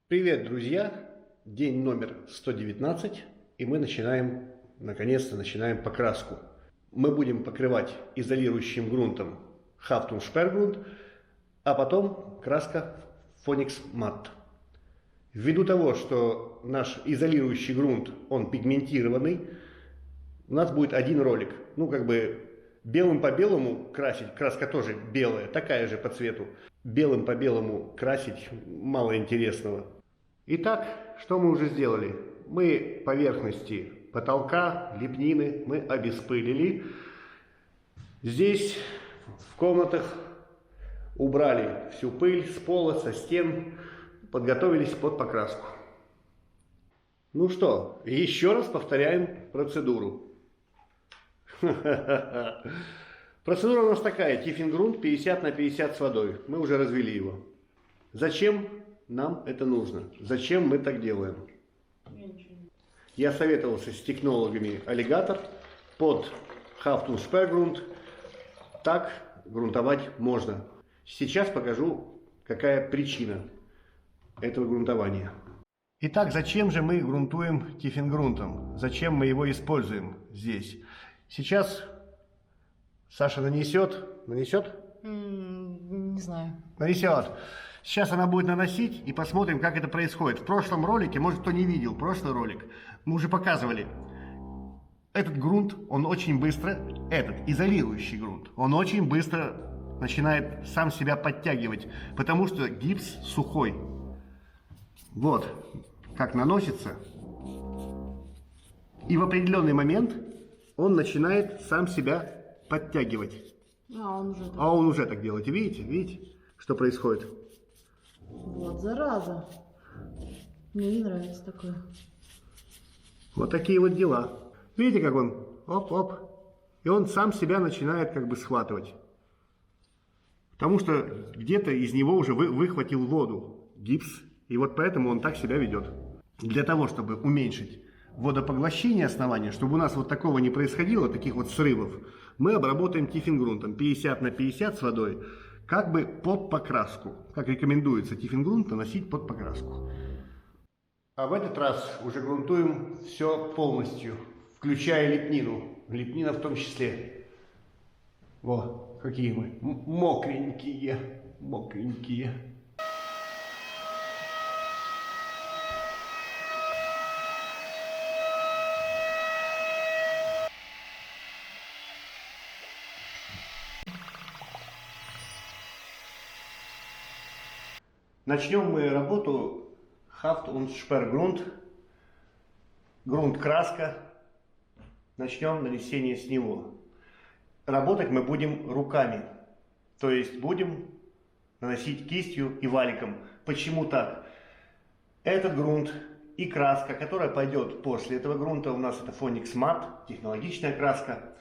Привет, друзья! День номер 119, и мы наконец-то начинаем покраску. Мы будем покрывать изолирующим грунтом Хафтуншпергрунт, а потом краска Phoenix Matte. Ввиду того, что наш изолирующий грунт, он пигментированный, у нас будет один ролик. Белым по белому красить, краска тоже белая, такая же по цвету. Белым по белому красить мало интересного. Итак, что мы уже сделали? Мы поверхности потолка, лепнины мы обеспылили. Здесь в комнатах убрали всю пыль с пола, со стен, подготовились под покраску. Ну что, еще раз повторяем процедуру. Процедура у нас такая: тифингрунт 50 на 50 с водой. Мы уже развели его. Зачем нам это нужно? Зачем мы так делаем? Я советовался с технологами Alligator. Под Хафтуншпергрунт так грунтовать можно. Сейчас покажу, какая причина этого грунтования. Итак, зачем же мы грунтуем тифингрунтом? Зачем мы его используем здесь? Сейчас Саша нанесет. Нанесет? Не знаю. Нанесет. Сейчас она будет наносить, и посмотрим, как это происходит. В прошлом ролике, может, кто не видел прошлый ролик, мы уже показывали. Этот грунт, он очень быстро, этот изолирующий грунт, он очень быстро начинает сам себя подтягивать, потому что гипс сухой. Вот, как наносится. И в определенный момент он начинает сам себя подтягивать. А он уже так делает. Видите, что происходит? Вот, зараза. Мне не нравится такое. Вот такие вот дела. Видите, как он? Оп-оп. И он сам себя начинает как бы схватывать. Потому что где-то из него уже выхватил воду, гипс. И вот поэтому он так себя ведет. Для того, чтобы уменьшить водопоглощение основания, чтобы у нас вот такого не происходило, таких вот срывов, мы обработаем тифингрунтом 50 на 50 с водой, как бы под покраску. Как рекомендуется тифингрунт наносить под покраску. А в этот раз уже грунтуем все полностью, включая лепнину. Лепнина в том числе. Во, какие мы мокренькие, мокренькие. Начнем мы работу Хафтуншпергрунт, грунт краска. Начнем нанесение с него. Работать мы будем руками, то есть будем наносить кистью и валиком. Почему так? Этот грунт и краска, которая пойдет после этого грунта, у нас это Phoenix Matte, технологичная краска,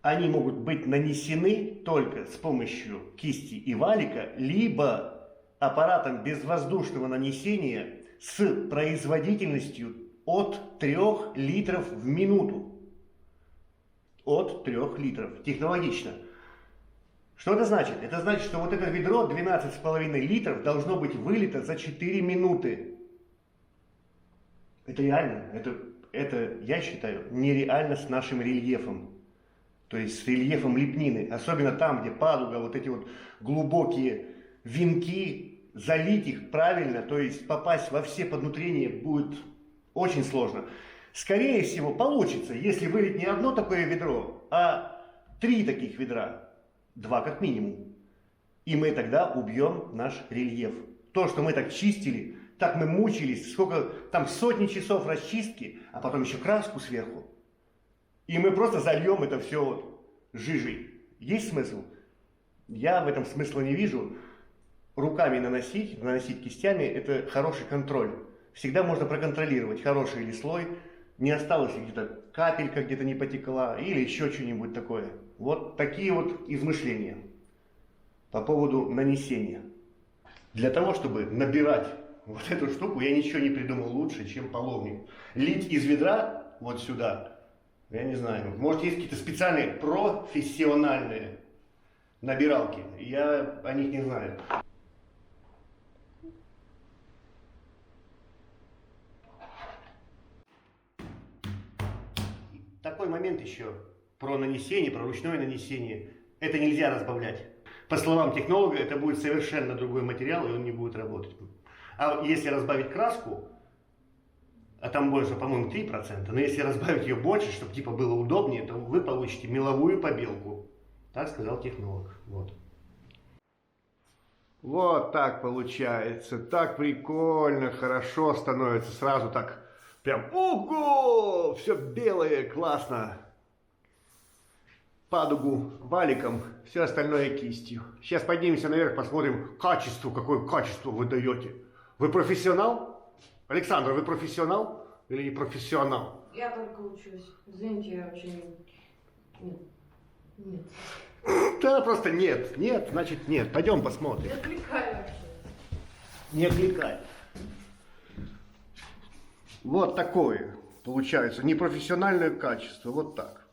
они могут быть нанесены только с помощью кисти и валика, либо аппаратом безвоздушного нанесения с производительностью от 3 литров в минуту. От 3 литров. Технологично. Что это значит? Это значит, что вот это ведро 12,5 литров должно быть вылито за 4 минуты. Это реально. Это, я считаю, нереально с нашим рельефом. То есть с рельефом лепнины. Особенно там, где падуга, вот эти вот глубокие венки, залить их правильно, то есть попасть во все поднутрения будет очень сложно. Скорее всего получится, если вылить не одно такое ведро, а 3 таких ведра, 2 как минимум. И мы тогда убьем наш рельеф. То, что мы так чистили, так мы мучились, сколько там сотни часов расчистки, а потом еще краску сверху. И мы просто зальем это все вот жижей. Есть смысл? Я в этом смысла не вижу. Руками наносить кистями – это хороший контроль. Всегда можно проконтролировать, хороший ли слой, не осталось ли где-то капелька, где-то не потекла, или еще что-нибудь такое. Вот такие вот измышления по поводу нанесения. Для того, чтобы набирать вот эту штуку, я ничего не придумал лучше, чем половник. Лить из ведра вот сюда, я не знаю, может есть какие-то специальные профессиональные набиралки, я о них не знаю. важный момент еще про нанесение, про ручное нанесение. Это нельзя разбавлять. По словам технолога, это будет совершенно другой материал, и он не будет работать. А если разбавить краску, а там больше, по-моему, 3%, но если разбавить ее больше, чтобы типа было удобнее, то вы получите меловую побелку. Так сказал технолог. Вот. Вот так получается. Так прикольно, хорошо становится. Сразу так прям, ого, все белое, классно. Падугу валиком, все остальное кистью. Сейчас поднимемся наверх, посмотрим качество, какое качество вы даете. Вы профессионал? Александр, вы профессионал или не профессионал? Я только учусь. Извините, я вообще не... Нет. Нет. Да, просто нет. Нет, значит нет. Пойдем посмотрим. Не отвлекай вообще. Не отвлекай. Вот такое получается. Непрофессиональное качество. Вот так.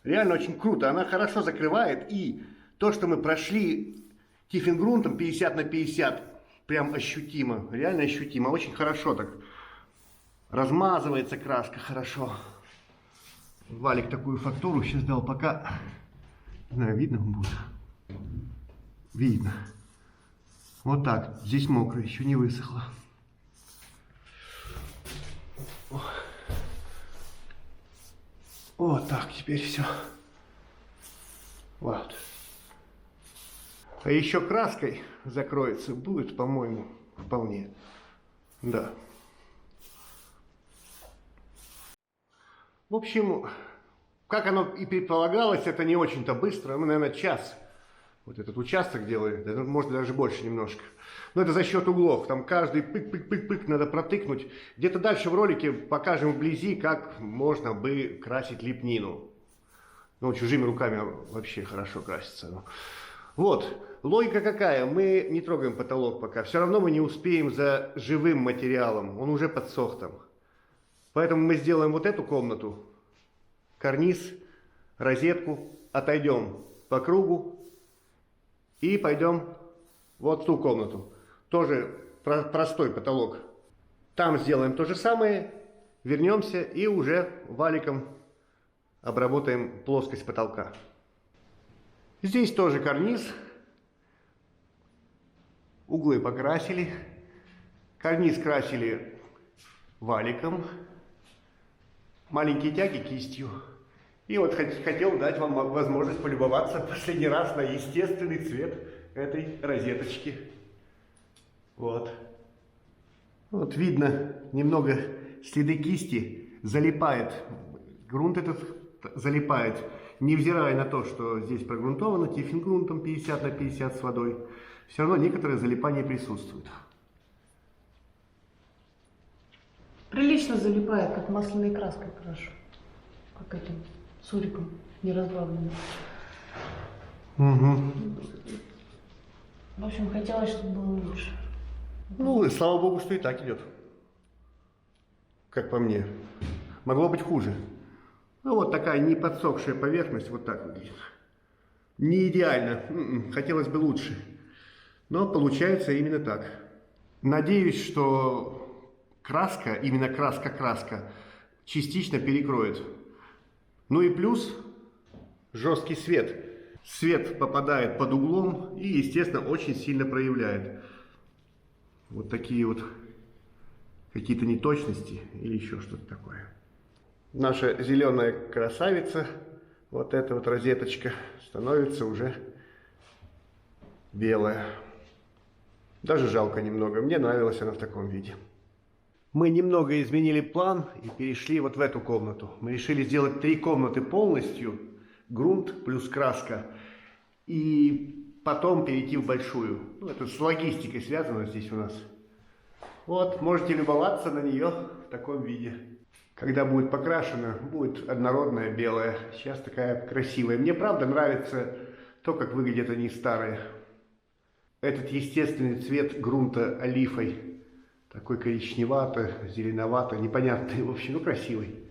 Реально очень круто. Она хорошо закрывает. И то, что мы прошли тиффингрунтом 50 на 50, прям ощутимо. Реально ощутимо. Очень хорошо так. Размазывается краска хорошо. Валик такую фактуру сейчас дал, пока... Не знаю, видно будет? Видно. Вот так. Здесь мокро, еще не высохло. Вот так теперь все. Вот. А еще краской закроется будет, по-моему, вполне. Да. В общем, как оно и предполагалось, это не очень-то быстро. Мы, наверное, час вот этот участок делали, да, может даже больше немножко. Но это за счет углов. Там каждый пык-пык-пык-пык надо протыкнуть. Где-то дальше в ролике покажем вблизи, как можно бы красить лепнину. Ну, чужими руками вообще хорошо красится. Вот. Логика какая? Мы не трогаем потолок пока. Все равно мы не успеем за живым материалом. Он уже подсох там. Поэтому мы сделаем вот эту комнату. Карниз, розетку. Отойдем по кругу. И пойдем вот в ту комнату. Тоже простой потолок. Там сделаем то же самое. Вернемся и уже валиком обработаем плоскость потолка. Здесь тоже карниз. Углы покрасили. Карниз красили валиком. Маленькие тяги кистью. И вот хотел дать вам возможность полюбоваться последний раз на естественный цвет этой розеточки. Вот. Вот видно немного следы кисти. Залипает. Грунт этот залипает. Невзирая на то, что здесь прогрунтовано тиффингрунтом 50 на 50 с водой. Все равно некоторое залипание присутствует. Прилично залипает, как масляной краской крашу. Как этим суриком неразбавленным. Угу. В общем, хотелось, чтобы было лучше. Ну, и слава богу, что и так идет. Как по мне. Могло быть хуже. Ну, вот такая не подсохшая поверхность, вот так выглядит. Не идеально. Хотелось бы лучше. Но получается именно так. Надеюсь, что краска, именно краска-краска, частично перекроет. Ну и плюс жесткий свет. Свет попадает под углом и, естественно, очень сильно проявляет вот такие вот какие-то неточности или еще что-то такое. Наша зеленая красавица, вот эта вот розеточка, становится уже белая. Даже жалко немного, мне нравилась она в таком виде. Мы немного изменили план и перешли вот в эту комнату. Мы решили сделать 3 комнаты полностью, грунт плюс краска, и потом перейти в большую. Ну, это с логистикой связано здесь у нас. Вот, можете любоваться на нее в таком виде. Когда будет покрашена, будет однородная белая. Сейчас такая красивая. Мне правда нравится то, как выглядят они старые. Этот естественный цвет грунта олифой. Такой коричневато, зеленовато, непонятный, в общем, ну красивый.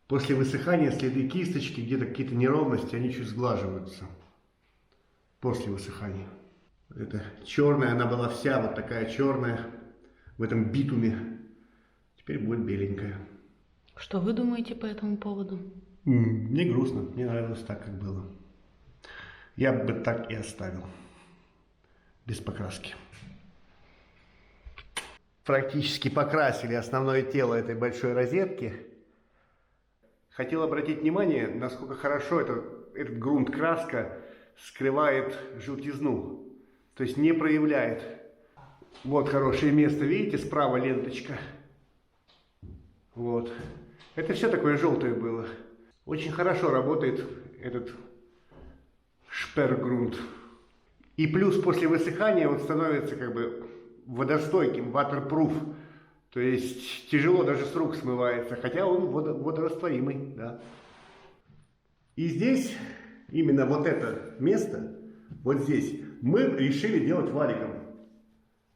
После высыхания следы кисточки, где-то какие-то неровности, они чуть сглаживаются. После высыхания. Это черная, она была вся вот такая черная, в этом битуме. Теперь будет беленькая. Что вы думаете по этому поводу? Мне грустно, мне нравилось так, как было. Я бы так и оставил. Без покраски. Практически покрасили основное тело этой большой розетки. Хотел обратить внимание, насколько хорошо этот грунт краска скрывает желтизну. То есть не проявляет. Вот хорошее место, видите, справа ленточка. Вот. Это все такое желтое было. Очень хорошо работает этот шпергрунт. И плюс после высыхания он становится как бы водостойким, waterproof. То есть тяжело даже с рук смывается, хотя он водорастворимый, да. И здесь, именно вот это место, вот здесь, мы решили делать валиком.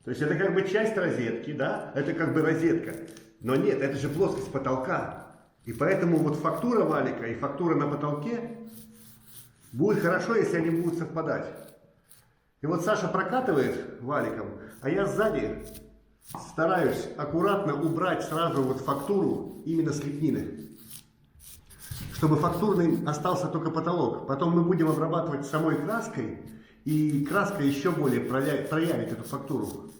То есть это как бы часть розетки, да, это как бы розетка. Но нет, это же плоскость потолка. И поэтому вот фактура валика и фактура на потолке будет хорошо, если они будут совпадать. И вот Саша прокатывает валиком, а я сзади стараюсь аккуратно убрать сразу вот фактуру именно с лепнины. Чтобы фактурным остался только потолок. Потом мы будем обрабатывать самой краской, и краска еще более проявит эту фактуру.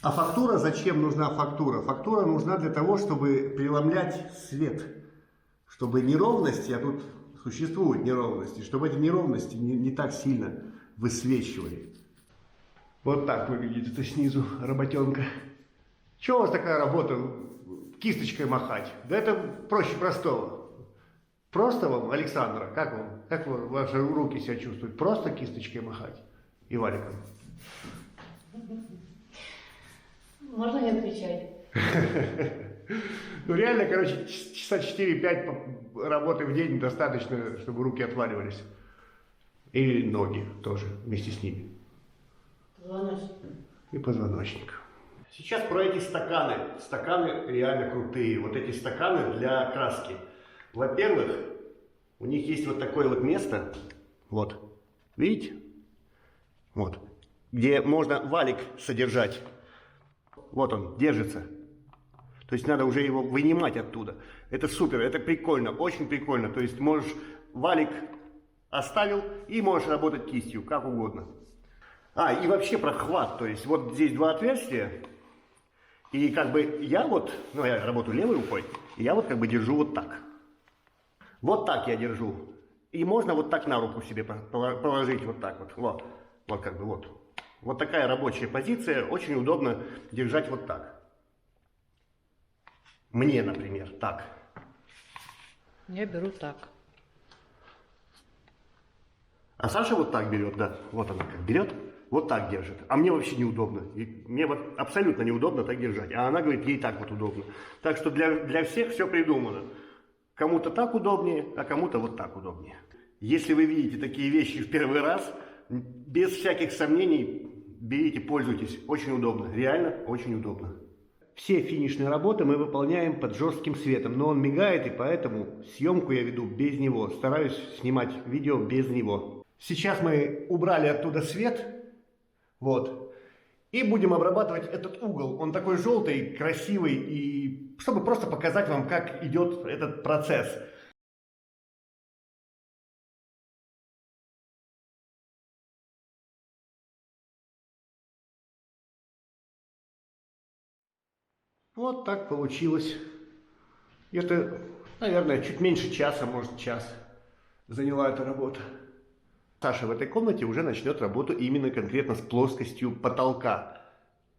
А фактура, зачем нужна фактура? Фактура нужна для того, чтобы преломлять свет. Чтобы неровности, а тут существуют неровности, чтобы эти неровности не так сильно высвечивали. Вот так выглядит это снизу работенка. Чего у вас такая работа кисточкой махать? Да это проще простого. Просто вам, Александра, как вам? Как ваши руки себя чувствуют? Просто кисточкой махать и валиком? Можно не отвечать? Ну реально, короче, часа 4-5 работы в день достаточно, чтобы руки отваливались. И ноги тоже вместе с ними. Позвоночник. И позвоночник. Сейчас про эти стаканы. Стаканы реально крутые. Вот эти стаканы для краски. Во-первых, у них есть вот такое вот место. Вот. Видите? Вот. Где можно валик содержать. Вот он, держится. То есть надо уже его вынимать оттуда. Это супер, это прикольно, очень прикольно. То есть можешь валик оставил и можешь работать кистью, как угодно. А, и вообще про хват. То есть вот здесь два отверстия. И как бы я вот, ну я работаю левой рукой, и я вот как бы держу вот так. Вот так я держу. И можно вот так на руку себе положить вот так вот. Вот, вот как бы вот. Вот такая рабочая позиция, очень удобно держать вот так. Мне, например, так. Я беру так. А Саша вот так берет, да. Вот она как берет, вот так держит. А мне вообще неудобно. И мне вот абсолютно неудобно так держать. А она говорит, ей так вот удобно. Так что для всех все придумано. Кому-то так удобнее, а кому-то вот так удобнее. Если вы видите такие вещи в первый раз, без всяких сомнений, берите, пользуйтесь. Очень удобно. Реально очень удобно. Все финишные работы мы выполняем под жестким светом, но он мигает, и поэтому съемку я веду без него. Стараюсь снимать видео без него. Сейчас мы убрали оттуда свет, вот, и будем обрабатывать этот угол. Он такой желтый, красивый, и чтобы просто показать вам, как идет этот процесс. Вот так получилось. Это, наверное, чуть меньше часа, может час заняла эта работа. Саша в этой комнате уже начнет работу именно конкретно с плоскостью потолка.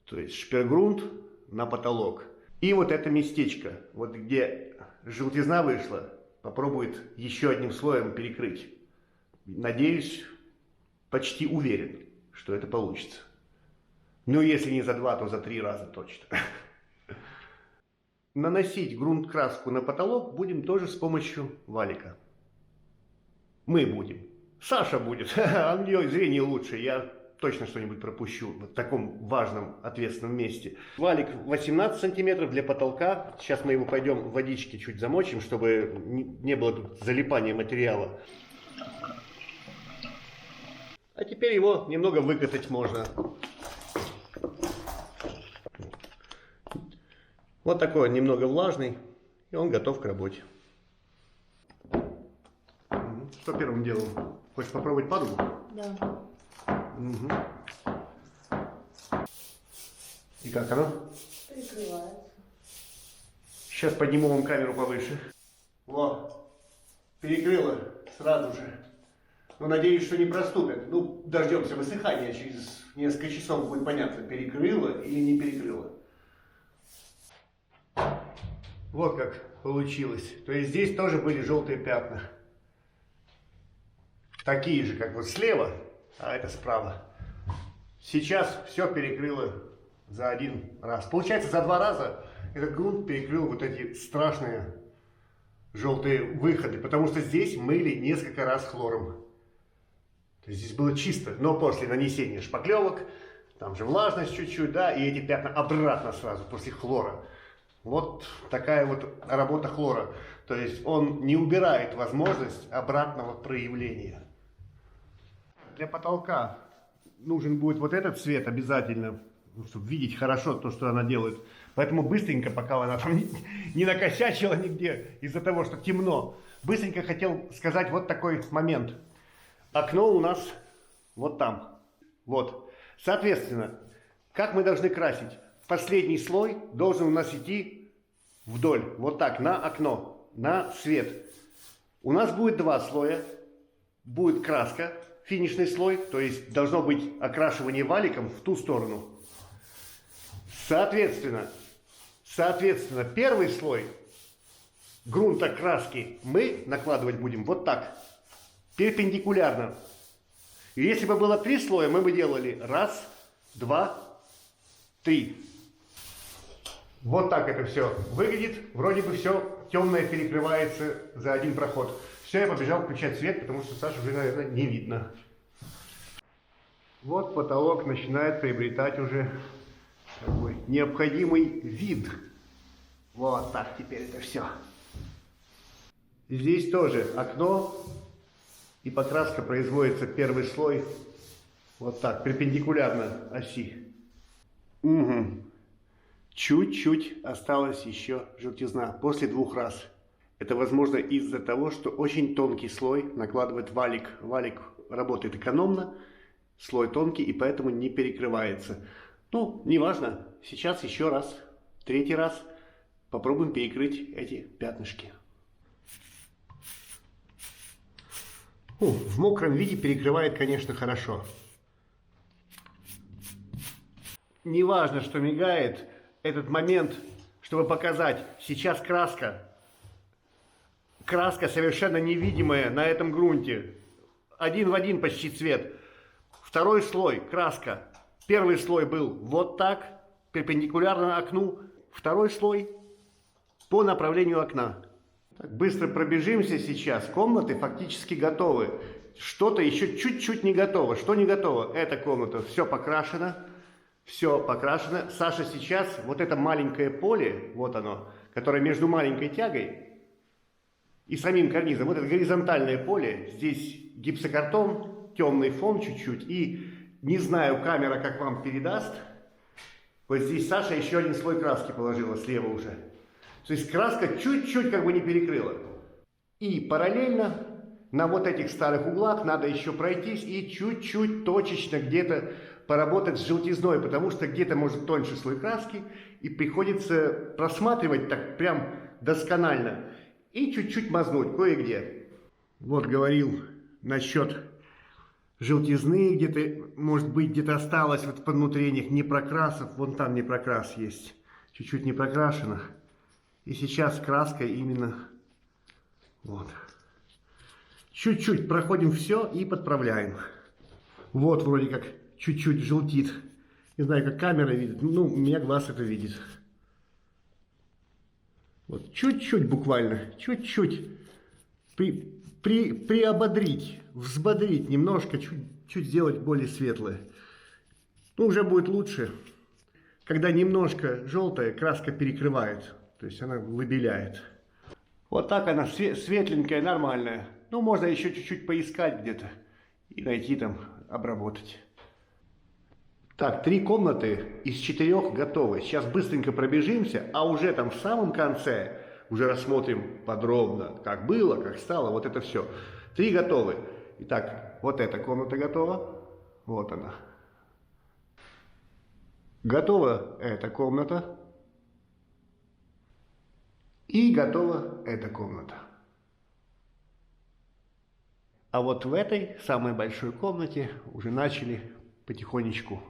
То есть шпергрунт на потолок. И вот это местечко, вот где желтизна вышла, попробует еще одним слоем перекрыть. Надеюсь, почти уверен, что это получится. Ну, если не за 2, то за 3 раза точно. Наносить грунт-краску на потолок будем тоже с помощью валика. Мы будем. Саша будет. А у нее зрение лучше. Я точно что-нибудь пропущу в таком важном, ответственном месте. Валик 18 сантиметров для потолка. Сейчас мы его пойдем в водичке чуть замочим, чтобы не было тут залипания материала. А теперь его немного выкатать можно. Вот такой он немного влажный. И он готов к работе. Что первым делом? Хочешь попробовать падугу? Да. Угу. И как оно? Перекрывается. Сейчас подниму вам камеру повыше. Во, перекрыло сразу же. Ну, надеюсь, что не проступят. Ну, дождемся высыхания, через несколько часов будет понятно, перекрыло или не перекрыло. Вот как получилось. То есть здесь тоже были желтые пятна. Такие же, как вот слева, а это справа. Сейчас все перекрыло за один раз. Получается, за два раза этот грунт перекрыл вот эти страшные желтые выходы, потому что здесь мыли несколько раз хлором. То есть здесь было чисто, но после нанесения шпаклевок, там же влажность чуть-чуть, да, и эти пятна обратно сразу после хлора. Вот такая вот работа хлора. То есть он не убирает возможность обратного проявления. Для потолка нужен будет вот этот цвет обязательно, чтобы видеть хорошо то, что она делает. Поэтому быстренько, пока она там не накосячила нигде из-за того, что темно, быстренько хотел сказать вот такой момент. Окно у нас вот там. Вот. Соответственно, как мы должны красить? Последний слой должен у нас идти вдоль. Вот так, на окно, на свет. У нас будет два слоя. Будет краска, финишный слой, то есть должно быть окрашивание валиком в ту сторону. Соответственно, первый слой грунта краски мы накладывать будем вот так, перпендикулярно. И если бы было 3 слоя, мы бы делали 1, 2, 3. Вот так это все выглядит. Вроде бы все темное перекрывается за один проход. Все, я побежал включать свет, потому что Сашу уже, наверное, не видно. Вот потолок начинает приобретать уже такой необходимый вид. Вот так теперь это все. Здесь тоже окно, и покраска производится первый слой вот так, перпендикулярно оси. Угу. Чуть-чуть осталась еще желтизна после 2 раз. Это возможно из-за того, что очень тонкий слой накладывает валик. Валик работает экономно, слой тонкий и поэтому не перекрывается. Ну, неважно, сейчас еще раз, 3-й раз попробуем перекрыть эти пятнышки. В мокром виде перекрывает, конечно, хорошо. Неважно, что мигает этот момент, чтобы показать, сейчас краска. Краска совершенно невидимая на этом грунте. Один в один почти цвет. Второй слой краска. Первый слой был вот так, перпендикулярно окну. Второй слой по направлению окна. Так, быстро пробежимся сейчас. Комнаты фактически готовы. Что-то еще чуть-чуть не готово. Что не готово? Эта комната. Все покрашено. Все покрашено. Саша сейчас, вот это маленькое поле, вот оно, которое между маленькой тягой и самим карнизом. Вот это горизонтальное поле. Здесь гипсокартон, темный фон чуть-чуть. И не знаю, камера как вам передаст. Вот здесь Саша еще один слой краски положила слева уже. То есть краска чуть-чуть как бы не перекрыла. И параллельно на вот этих старых углах надо еще пройтись и чуть-чуть точечно где-то поработать с желтизной, потому что где-то может тоньше слой краски и приходится просматривать так прям досконально и чуть-чуть мазнуть кое-где. Вот говорил насчет желтизны, где-то, может быть, где-то осталось вот под внутренних непрокрасов, вон там непрокрас есть, чуть-чуть не прокрашено. И сейчас краска именно вот. Чуть-чуть проходим все и подправляем. Вот вроде как чуть-чуть желтит. Не знаю, как камера видит. Ну, у меня глаз это видит. Вот чуть-чуть буквально. Чуть-чуть. Приободрить. Взбодрить немножко. Чуть сделать более светлое. Ну, уже будет лучше. Когда немножко желтая, краска перекрывает. То есть она выбеляет. Вот так она светленькая, нормальная. Ну, можно еще чуть-чуть поискать где-то и найти там, обработать. Так, 3 комнаты из 4 готовы. Сейчас быстренько пробежимся, а уже там в самом конце уже рассмотрим подробно, как было, как стало, вот это все. 3 готовы. Итак, вот эта комната готова. Вот она. Готова эта комната. И готова эта комната. А вот в этой самой большой комнате уже начали потихонечку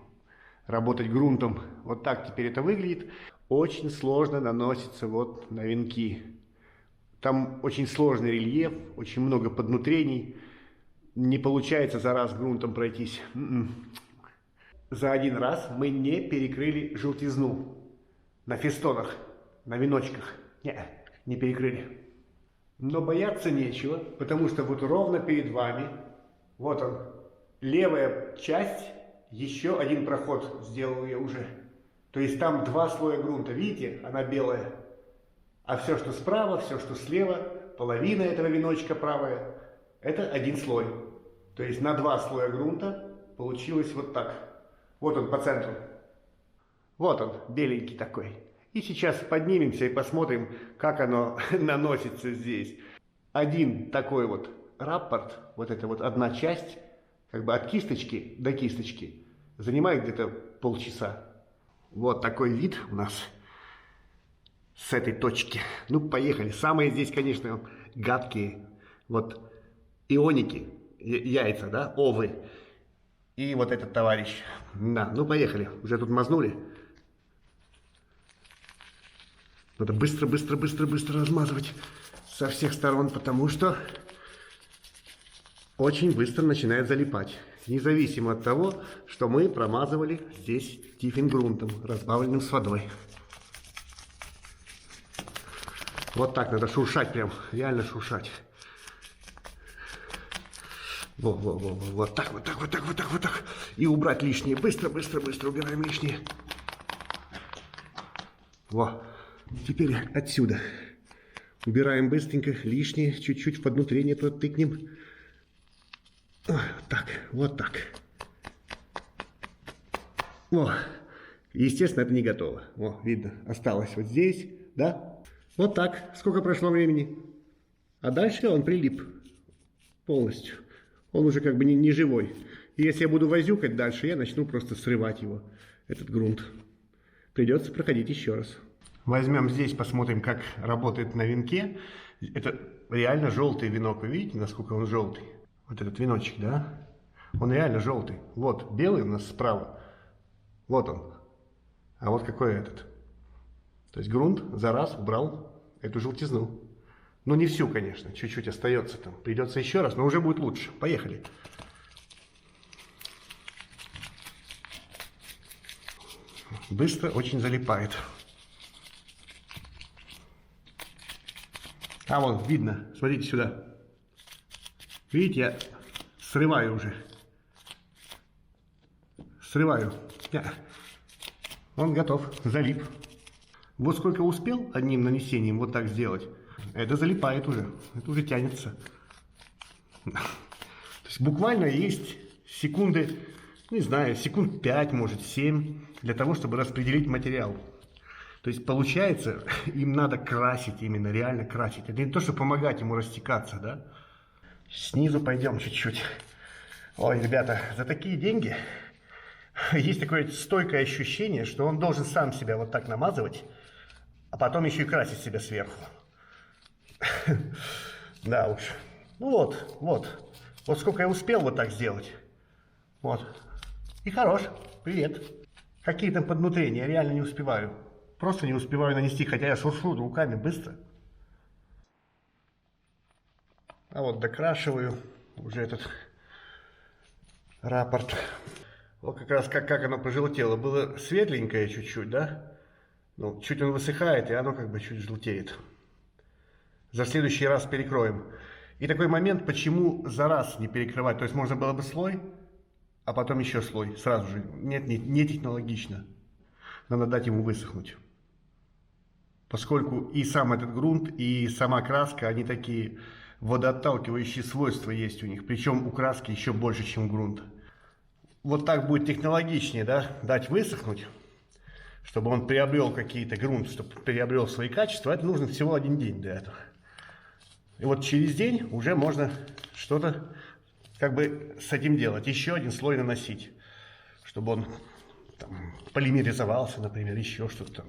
работать грунтом. Вот так теперь это выглядит. Очень сложно наносится вот на венки. Там очень сложный рельеф, очень много поднутрений. Не получается за раз грунтом пройтись. За один раз мы не перекрыли желтизну на фестонах, на веночках. Не перекрыли. Но бояться нечего, потому что вот ровно перед вами, вот он, левая часть, еще один проход сделал я уже. То есть там 2 слоя грунта, видите, она белая. А все, что справа, все, что слева, половина этого веночка правая, это один слой. То есть на 2 слоя грунта получилось вот так. Вот он по центру. Вот он, беленький такой. И сейчас поднимемся и посмотрим, как оно наносится здесь. Один такой вот раппорт, вот эта вот одна часть, как бы от кисточки до кисточки, занимает где-то полчаса. Вот такой вид у нас с этой точки. Ну, поехали. Самые здесь, конечно, гадкие. Вот ионики, яйца, да, овы. И вот этот товарищ. Да, ну поехали. Уже тут мазнули. Надо быстро размазывать со всех сторон, потому что очень быстро начинает залипать. Независимо от того, что мы промазывали здесь тифлинг-грунтом, разбавленным с водой. Вот так надо шуршать прям, реально шуршать. Вот так. И убрать лишнее. Быстро убираем лишнее. Во. Теперь отсюда. Убираем быстренько лишнее, чуть-чуть в поднутрение протыкнем. Так, вот так. О, естественно, это не готово. О, видно, осталось вот здесь, да? Вот так. Сколько прошло времени? А дальше он прилип полностью. Он уже как бы не живой. И если я буду возюкать дальше, я начну просто срывать его, этот грунт. Придется проходить еще раз. Возьмем здесь, посмотрим, как работает на венке. Это реально желтый венок. Вы видите, насколько он желтый? Вот этот веночек, да? Он реально желтый. Вот, белый у нас справа. Вот он. А вот какой этот. То есть грунт за раз убрал эту желтизну. Ну, не всю, конечно. Чуть-чуть остается там. Придется еще раз, но уже будет лучше. Поехали. Быстро очень залипает. А вон, видно. Смотрите сюда. Видите, я срываю уже. Срываю. Он готов. Залип. Вот сколько успел одним нанесением вот так сделать. Это залипает уже. Это уже тянется. То есть буквально есть секунды, не знаю, секунд 5, может 7, для того, чтобы распределить материал. То есть получается, им надо красить именно, реально красить. Это не то, что помогать ему растекаться, да? Снизу пойдем чуть-чуть. Ой, ребята, за такие деньги есть такое стойкое ощущение, что он должен сам себя вот так намазывать, а потом еще и красить себя сверху. Да уж. Ну вот. Вот сколько я успел вот так сделать. Вот. И хорош. Привет. Какие там поднутрения, я реально не успеваю. Просто не успеваю нанести, хотя я шуршу руками быстро. А вот докрашиваю уже этот раппорт. Вот как раз как оно пожелтело. Было светленькое чуть-чуть, да? Ну, чуть он высыхает, и оно как бы чуть желтеет. За следующий раз перекроем. И такой момент, почему за раз не перекрывать. То есть можно было бы слой, а потом еще слой. Сразу же. Нет, не технологично. Надо дать ему высохнуть. Поскольку и сам этот грунт, и сама краска, они такие водоотталкивающие свойства есть у них. Причем у краски еще больше, чем у грунта. Вот так будет технологичнее, да? Дать высохнуть. чтобы он приобрел какие-то грунт, чтобы приобрел свои качества, это нужно всего 1 день для этого. И вот через день уже можно что-то как бы с этим делать. Еще 1 слой наносить, чтобы он там полимеризовался, например, еще что-то там.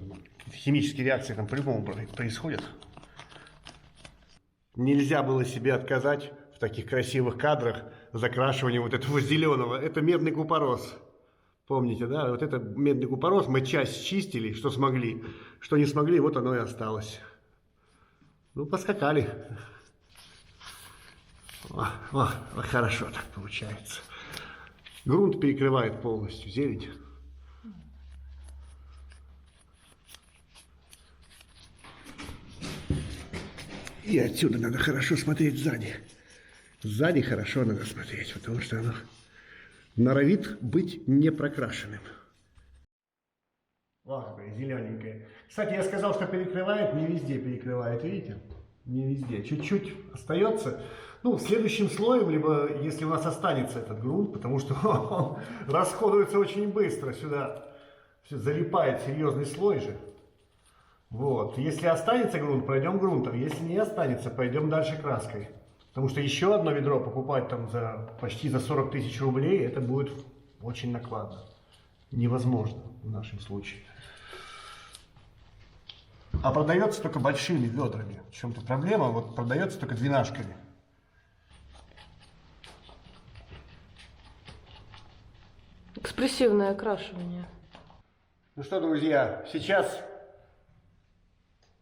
Химические реакции там по-любому происходят. Нельзя было себе отказать в таких красивых кадрах закрашивания вот этого зеленого. Это медный купорос. Помните, да? Вот это медный купорос. Мы часть чистили, что смогли. Что не смогли, вот оно и осталось. Ну, поскакали. Хорошо так получается. Грунт перекрывает полностью зелень. И отсюда надо хорошо смотреть сзади. Сзади хорошо надо смотреть, потому что оно норовит быть непрокрашенным. Вот какое зелененькое. Кстати, я сказал, что перекрывает, не везде перекрывает, видите? Не везде. Чуть-чуть остается. Ну, следующим слоем, либо если у нас останется этот грунт, потому что он расходуется очень быстро сюда. Все залипает серьезный слой же. Вот. Если останется грунт, пройдем грунтом. Если не останется, пойдем дальше краской. Потому что еще одно ведро покупать там почти за 40 000 рублей, это будет очень накладно. Невозможно в нашем случае. А продается только большими ведрами. В чем-то проблема, вот продается только двенашками. Экспрессивное окрашивание. Ну что, друзья, сейчас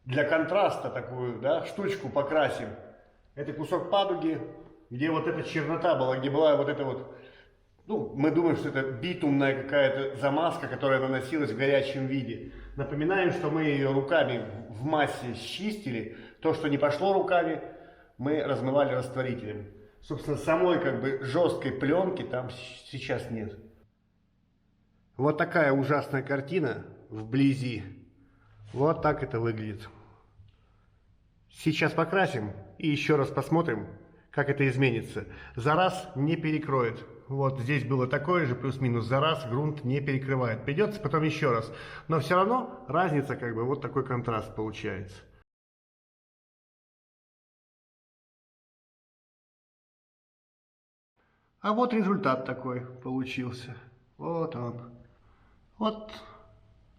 для контраста такую, да, штучку покрасим. Это кусок падуги, где вот эта чернота была, где была вот эта вот, ну, мы думаем, что это битумная какая-то замазка, которая наносилась в горячем виде. Напоминаем, что мы ее руками в массе счистили. То, что не пошло руками, мы размывали растворителем. Собственно, самой как бы жесткой пленки там сейчас нет. Вот такая ужасная картина вблизи. Вот так это выглядит. Сейчас покрасим и еще раз посмотрим, как это изменится. За раз не перекроет. Вот здесь было такое же, плюс-минус. За раз грунт не перекрывает. Придется потом еще раз. Но все равно разница, как бы, вот такой контраст получается. А вот результат такой получился. Вот он. Вот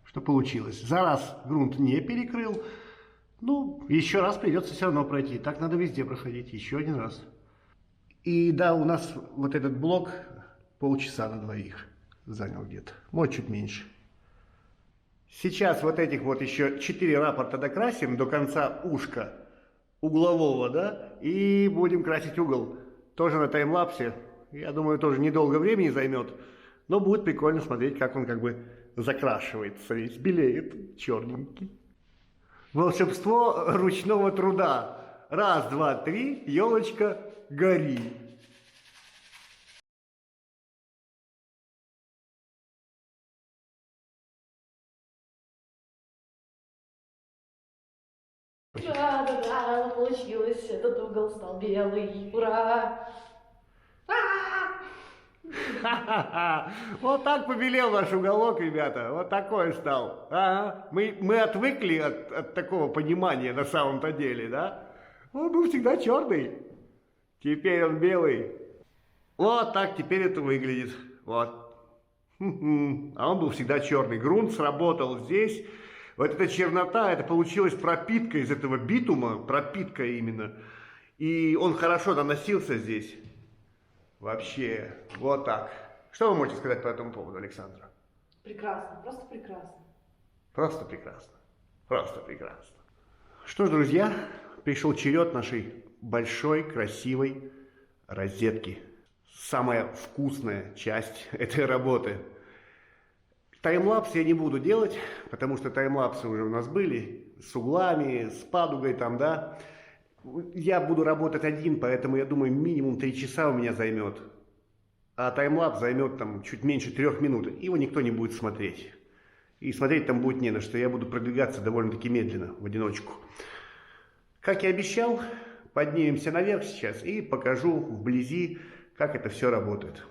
что получилось. За раз грунт не перекрыл. Ну, еще раз придется все равно пройти. Так надо везде проходить. Еще 1 раз. И да, у нас вот этот блок полчаса на двоих занял где-то. Может, чуть меньше. Сейчас вот этих вот еще 4 раппорта докрасим до конца ушка углового, да? И будем красить угол. Тоже на таймлапсе. Я думаю, тоже недолго времени займет. Но будет прикольно смотреть, как он как бы закрашивается. Весь белеет, черненький. Волшебство ручного труда. 1, 2, 3, елочка, гори. Да, получилось. Этот угол стал белый. Ура! Ха-ха-ха! Вот так побелел наш уголок, ребята. Вот такой стал. Ага. Мы отвыкли от такого понимания на самом-то деле, да? Он был всегда черный. Теперь он белый. Вот так теперь это выглядит. Вот. А он был всегда черный. Грунт сработал здесь. Вот эта чернота, это получилась пропитка из этого битума. Пропитка именно. И он хорошо наносился здесь. Вообще, вот так. Что вы можете сказать по этому поводу, Александра? Прекрасно, просто прекрасно. Просто прекрасно. Просто прекрасно. Что ж, друзья, пришел черед нашей большой, красивой розетки. Самая вкусная часть этой работы. Таймлапс я не буду делать, потому что таймлапсы уже у нас были. С углами, с падугой там, да. Я буду работать один, поэтому я думаю, минимум 3 часа у меня займет. А таймлапс займет там чуть меньше 3 минут. Его никто не будет смотреть. И смотреть там будет не на что. Я буду продвигаться довольно-таки медленно, в одиночку. Как и обещал, поднимемся наверх сейчас и покажу вблизи, как это все работает.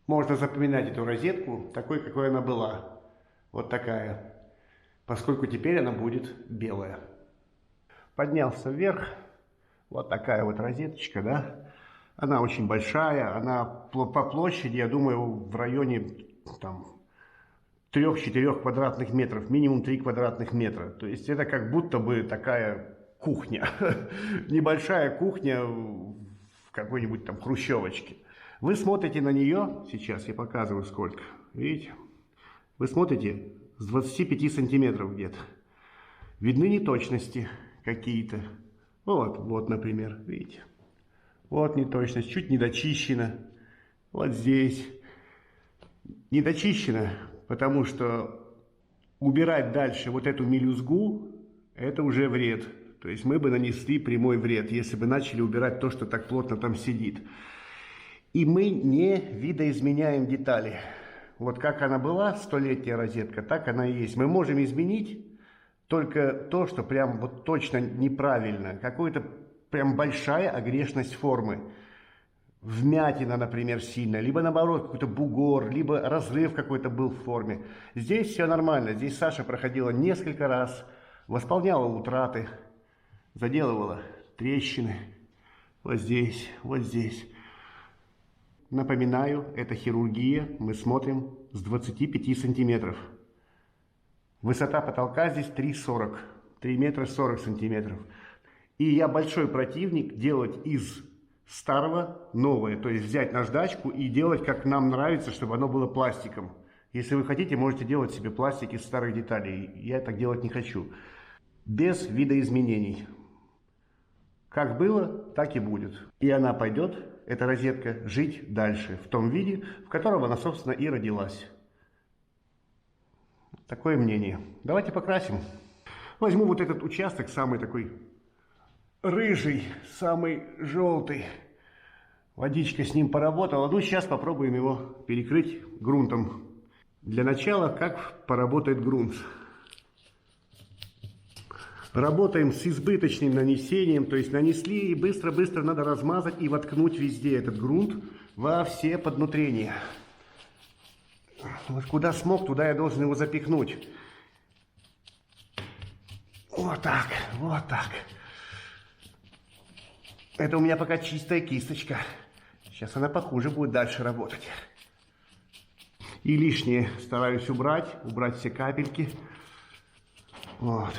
Можно запоминать эту розетку такой, какой она была. Вот такая. Поскольку теперь она будет белая. Поднялся вверх. Вот такая вот розеточка, да. Она очень большая. Она по площади, я думаю, в районе там 3-4 квадратных метров. Минимум 3 квадратных метра. То есть это как будто бы такая кухня. Небольшая кухня в какой-нибудь там хрущевочке. Вы смотрите на нее. Сейчас я показываю сколько. Видите? Вы смотрите с 25 сантиметров где-то. Видны неточности какие-то. Вот, например, видите. Вот неточность, чуть недочищена. Вот здесь. Недочищена, потому что убирать дальше вот эту мелюзгу, это уже вред. То есть мы бы нанесли прямой вред, если бы начали убирать то, что так плотно там сидит. И мы не видоизменяем детали. Вот как она была, 100-летняя розетка, так она и есть. Мы можем изменить только то, что прям вот точно неправильно. Какая-то прям большая огрешность формы. Вмятина, например, сильная, либо наоборот какой-то бугор, либо разрыв какой-то был в форме. Здесь все нормально. Здесь Саша проходила несколько раз, восполняла утраты, заделывала трещины. Вот здесь, вот здесь. Напоминаю, это хирургия. Мы смотрим с 25 сантиметров. Высота потолка здесь 3,40. 3 метра 40 сантиметров. И я большой противник делать из старого новое. То есть взять наждачку и делать, как нам нравится, чтобы оно было пластиком. Если вы хотите, можете делать себе пластик из старых деталей. Я так делать не хочу. Без видоизменений. Как было, так и будет. И она пойдет, эта розетка, жить дальше. В том виде, в котором она, собственно, и родилась. Такое мнение. Давайте покрасим. Возьму вот этот участок, самый такой рыжий, самый желтый. Водичка с ним поработала. Ну, сейчас попробуем его перекрыть грунтом. Для начала, как поработает грунт. Работаем с избыточным нанесением, то есть нанесли и быстро-быстро надо размазать и воткнуть везде этот грунт во все поднутрения. Вот куда смог, туда я должен его запихнуть. Вот так, вот так. Это у меня пока чистая кисточка. Сейчас она похуже будет дальше работать. И лишнее стараюсь убрать все капельки. Вот.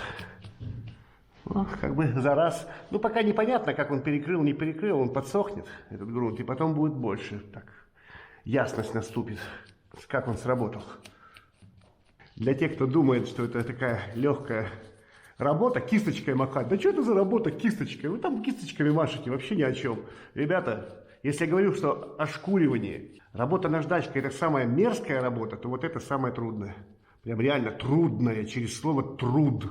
Вот, как бы за раз. Ну, пока непонятно, как он перекрыл, не перекрыл. Он подсохнет, этот грунт, и потом будет больше. Так, ясность наступит, как он сработал. Для тех, кто думает, что это такая легкая работа, кисточкой махать. Да что это за работа кисточкой? Вы там кисточками машете, вообще ни о чем. Ребята, если я говорю, что ошкуривание, работа наждачкой — это самая мерзкая работа, то вот это самое трудное. Прям реально трудное, через слово «труд».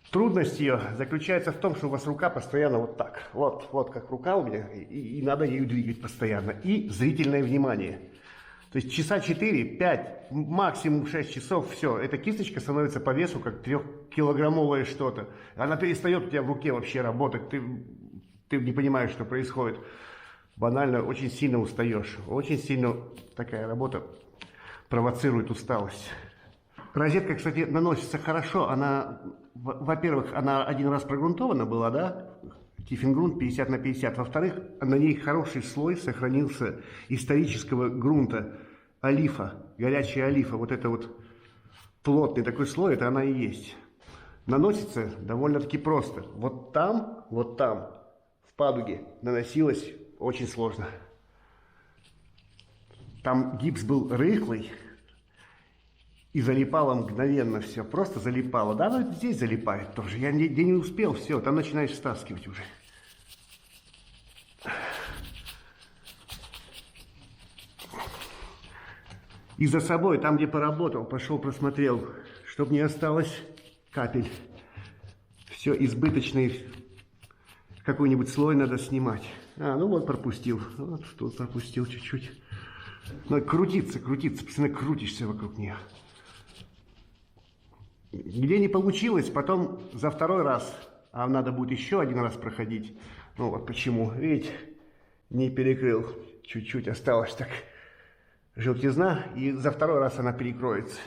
Трудность ее заключается в том, что у вас рука постоянно вот так. Вот как рука у меня, и надо ею двигать постоянно. И зрительное внимание. То есть часа 4, 5, максимум 6 часов, все. Эта кисточка становится по весу как 3-килограммовое что-то. Она перестает у тебя в руке вообще работать. Ты не понимаешь, что происходит. Банально очень сильно устаешь. Очень сильно такая работа провоцирует усталость. Розетка, кстати, наносится хорошо. Она, во-первых, она один раз прогрунтована была, да? Тиффингрунт 50 на 50. Во-вторых, на ней хороший слой сохранился исторического грунта. Олифа, горячая олифа. Вот это вот плотный такой слой, это она и есть. Наносится довольно-таки просто. Вот там, в падуге наносилось очень сложно. Там гипс был рыхлый. И залипало мгновенно все, просто залипало. Да, ну здесь залипает тоже. Я не успел, все, там начинаешь стаскивать уже. И за собой, там, где поработал, пошел, просмотрел, чтобы не осталось капель. Все избыточный какой-нибудь слой надо снимать. Ну вот пропустил. Вот тут пропустил чуть-чуть. Но крутиться, постоянно крутишься вокруг нее. Где не получилось, потом за второй раз, а надо будет еще один раз проходить. Ну вот почему, видите, не перекрыл, чуть-чуть осталось так желтизна, и за второй раз она перекроется.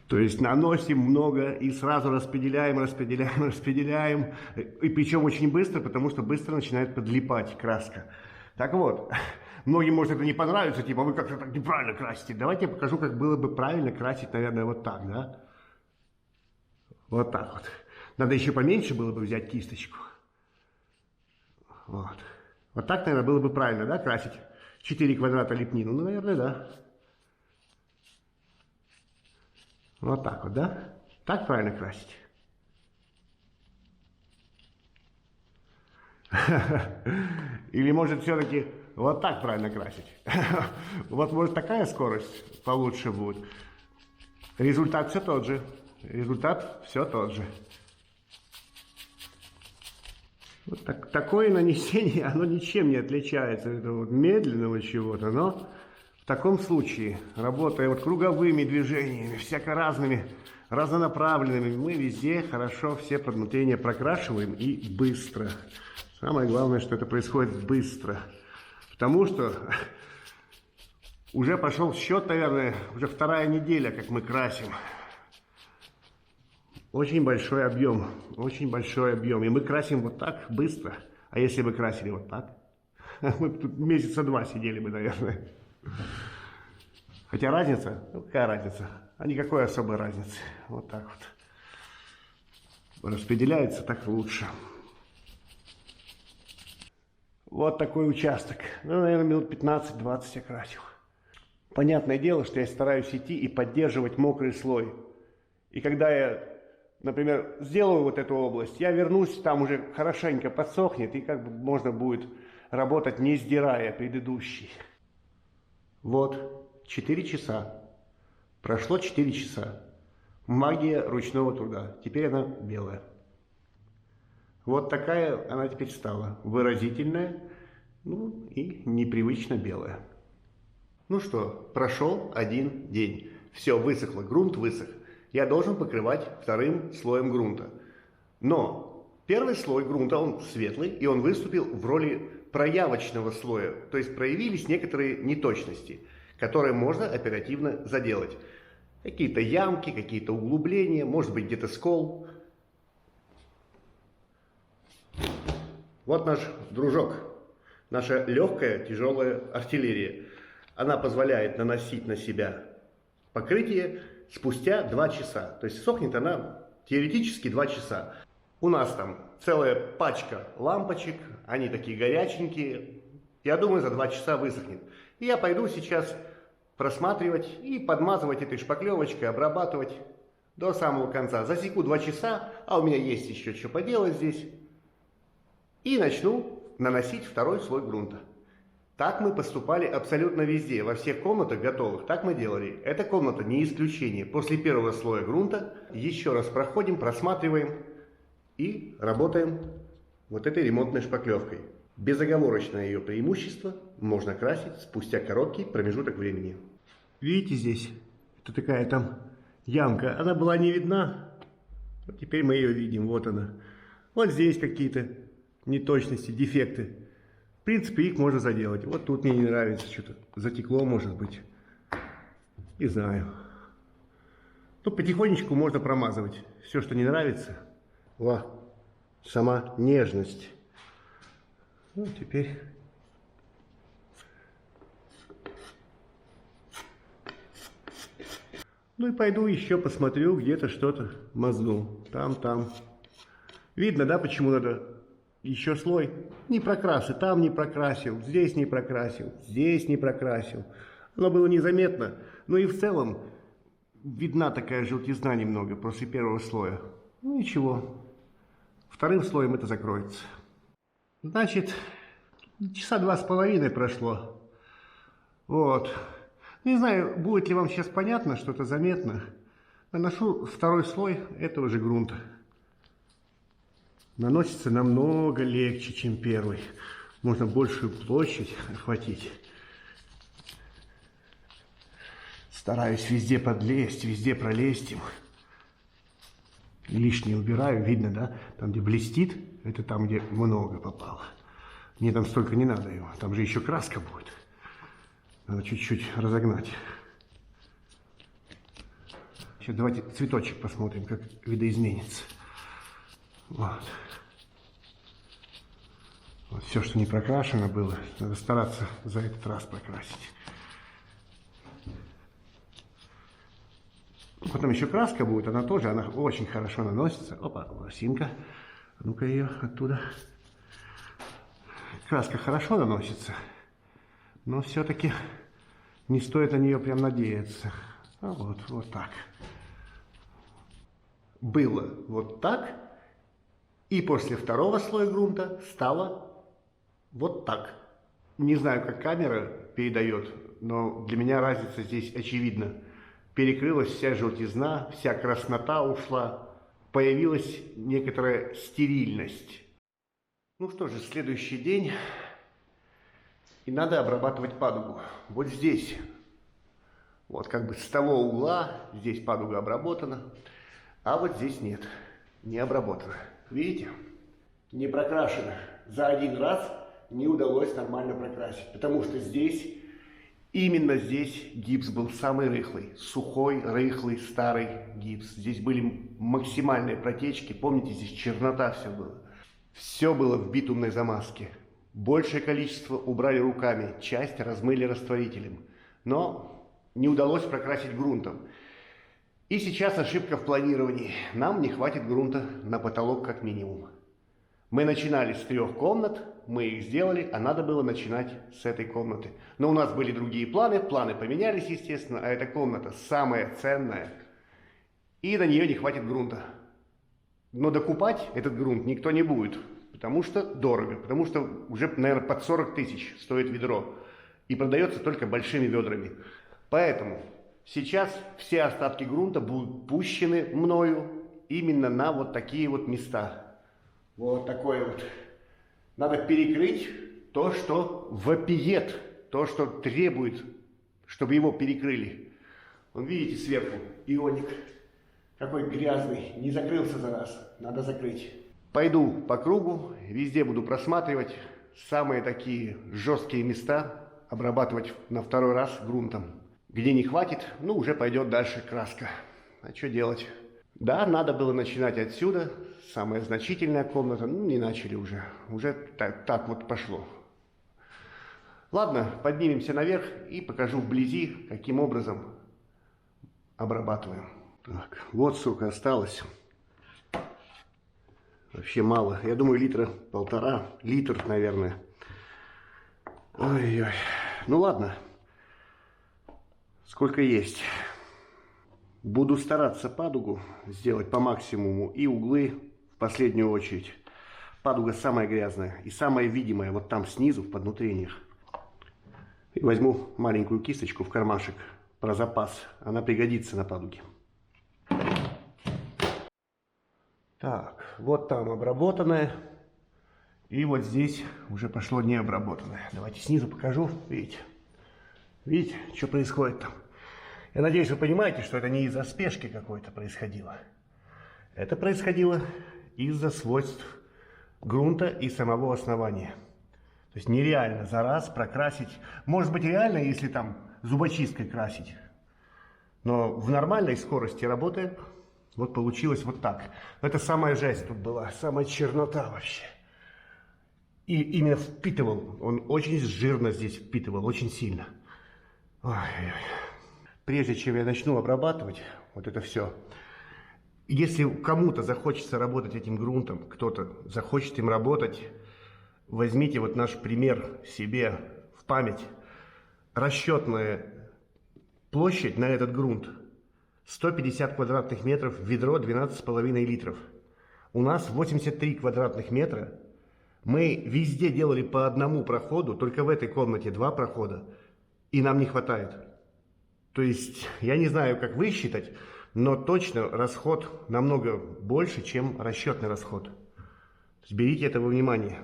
То есть наносим много и сразу распределяем, распределяем, распределяем. И причем очень быстро, потому что быстро начинает подлипать краска. Так вот, многим может это не понравится, типа вы как-то так неправильно красите. Давайте я покажу, как было бы правильно красить, наверное, вот так, да? Вот так вот. Надо еще поменьше было бы взять кисточку. Вот. Вот так, наверное, было бы правильно, да, красить 4 квадрата лепнину? Ну, наверное, да. Вот так вот, да? Так правильно красить? Или может все-таки вот так правильно красить? Вот может такая скорость получше будет. Результат все тот же. Результат все тот же. Вот такое нанесение, оно ничем не отличается от этого медленного чего-то, но в таком случае, работая вот круговыми движениями, всяко разными, разнонаправленными, мы везде хорошо все подмутения прокрашиваем и быстро. Самое главное, что это происходит быстро. Потому что уже пошел счет, наверное, уже 2-я неделя, как мы красим. Очень большой объем, очень большой объем. И мы красим вот так быстро. А если бы красили вот так, мы бы тут месяца 2 сидели бы, наверное. Хотя разница, ну какая разница? А никакой особой разницы. Вот так вот. Распределяется так лучше. Вот такой участок. Ну, наверное, минут 15-20 я красил. Понятное дело, что я стараюсь идти и поддерживать мокрый слой. И когда я, например, сделаю вот эту область, я вернусь, там уже хорошенько подсохнет, и как бы можно будет работать, не сдирая предыдущий. Вот, 4 часа. Прошло 4 часа. Магия ручного труда. Теперь она белая. Вот такая она теперь стала. Выразительная, ну и непривычно белая. Ну что, прошел 1 день. Все, высохло, грунт высох. Я должен покрывать 2-м слоем грунта. Но 1-й слой грунта, он светлый, и он выступил в роли проявочного слоя. То есть проявились некоторые неточности, которые можно оперативно заделать. Какие-то ямки, какие-то углубления, может быть где-то скол. Вот наш дружок, наша легкая, тяжелая артиллерия. Она позволяет наносить на себя покрытие спустя 2 часа. То есть сохнет она теоретически 2 часа. У нас там целая пачка лампочек, они такие горяченькие. Я думаю, за 2 часа высохнет. И я пойду сейчас просматривать и подмазывать этой шпаклевочкой, обрабатывать до самого конца. Засеку 2 часа, а у меня есть еще что поделать здесь. И начну наносить 2-й слой грунта. Так мы поступали абсолютно везде, во всех комнатах готовых. Так мы делали. Эта комната не исключение. После 1-го слоя грунта еще раз проходим, просматриваем и работаем вот этой ремонтной шпаклевкой. Безоговорочное ее преимущество можно красить спустя короткий промежуток времени. Видите здесь? Это такая там ямка. Она была не видна. Вот теперь мы ее видим. Вот она. Вот здесь какие-то неточности, дефекты. В принципе, их можно заделать. Вот тут мне не нравится, что-то затекло, может быть. Не знаю. Ну, потихонечку можно промазывать. Все, что не нравится. Во, сама нежность. Ну, теперь... Ну и пойду еще посмотрю, где-то что-то мазну. Там. Видно, да, почему надо... Еще слой не прокрасы, там не прокрасил, здесь не прокрасил, здесь не прокрасил. Оно было незаметно, но и в целом видна такая желтизна немного после 1-го слоя. Ну ничего, 2-м слоем это закроется. Значит, часа 2,5 прошло. Вот. Не знаю, будет ли вам сейчас понятно, что-то заметно. Наношу 2-й слой этого же грунта. Наносится намного легче, чем 1-й. Можно большую площадь охватить. Стараюсь везде подлезть, везде пролезть им. Лишнее убираю, видно, да? Там, где блестит, это там, где много попало. Мне там столько не надо его. Там же еще краска будет. Надо чуть-чуть разогнать. сейчас давайте цветочек посмотрим, как видоизменится. Вот. Вот все, что не прокрашено было, надо стараться за этот раз прокрасить. Потом еще краска будет, она тоже, она очень хорошо наносится. Опа, лосинка. Ну-ка ее оттуда. Краска хорошо наносится, но все-таки не стоит на нее прям надеяться. А вот так. Было вот так, и после второго слоя грунта стало вот так. Не знаю, как камера передает, но для меня разница здесь очевидна. Перекрылась вся желтизна, вся краснота ушла, появилась некоторая стерильность. Ну что же, следующий день, и надо обрабатывать падугу. Вот здесь, вот как бы с того угла, здесь падуга обработана, а вот здесь нет, не обработана. Видите? Не прокрашено. За один раз не удалось нормально прокрасить, потому что здесь, именно здесь гипс был самый рыхлый, сухой, рыхлый, старый гипс. Здесь были максимальные протечки, помните, здесь чернота все было. Все было в битумной замазке. Большее количество убрали руками, часть размыли растворителем. Но не удалось прокрасить грунтом. И сейчас ошибка в планировании. Нам не хватит грунта на потолок как минимум. Мы начинали с 3 комнат, мы их сделали, а надо было начинать с этой комнаты. Но у нас были другие планы, планы поменялись, естественно, а эта комната самая ценная. И на нее не хватит грунта. Но докупать этот грунт никто не будет, потому что дорого, потому что уже, наверное, под 40 тысяч стоит ведро. И продается только большими ведрами. Поэтому сейчас все остатки грунта будут пущены мною именно на вот такие вот места. Вот такое вот. Надо перекрыть то, что вопиет, то, что требует, чтобы его перекрыли. Вон видите сверху ионик. Какой грязный, не закрылся за раз, надо закрыть. Пойду по кругу, везде буду просматривать самые такие жесткие места, обрабатывать на второй раз грунтом. Где не хватит, ну уже пойдет дальше краска. А что делать? Да, надо было начинать отсюда, самая значительная комната, ну не начали уже, уже так вот пошло. Ладно, поднимемся наверх и покажу вблизи, каким образом обрабатываем. Так, вот сколько осталось. Вообще мало. Я думаю, литра полтора. Литр, наверное. Ой-ой. Ну ладно. Сколько есть. Буду стараться падугу сделать по максимуму. И углы в последнюю очередь. Падуга самая грязная и самая видимая. Вот там снизу, в поднутрениях. И возьму маленькую кисточку в кармашек. Про запас. Она пригодится на падуге. Так, вот там обработанное, и вот здесь уже пошло необработанное. Давайте снизу покажу, видите? Видите, что происходит там? Я надеюсь, вы понимаете, что это не из-за спешки какой-то происходило. Это происходило из-за свойств грунта и самого основания. То есть нереально за раз прокрасить. Может быть реально, если там зубочисткой красить. Но в нормальной скорости работы вот получилось вот так. Это самая жесть тут была, самая чернота вообще. И именно впитывал, он очень жирно здесь впитывал, очень сильно. Ой-ой-ой. Прежде чем я начну обрабатывать вот это все, если кому-то захочется работать этим грунтом, кто-то захочет им работать, возьмите вот наш пример себе в память. Расчетная площадь на этот грунт 150 квадратных метров, ведро 12,5 литров. У нас 83 квадратных метра. Мы везде делали по одному проходу, только в этой комнате 2 прохода, и нам не хватает. То есть, я не знаю, как вы считать, но точно расход намного больше, чем расчетный расход. Берите это во внимание.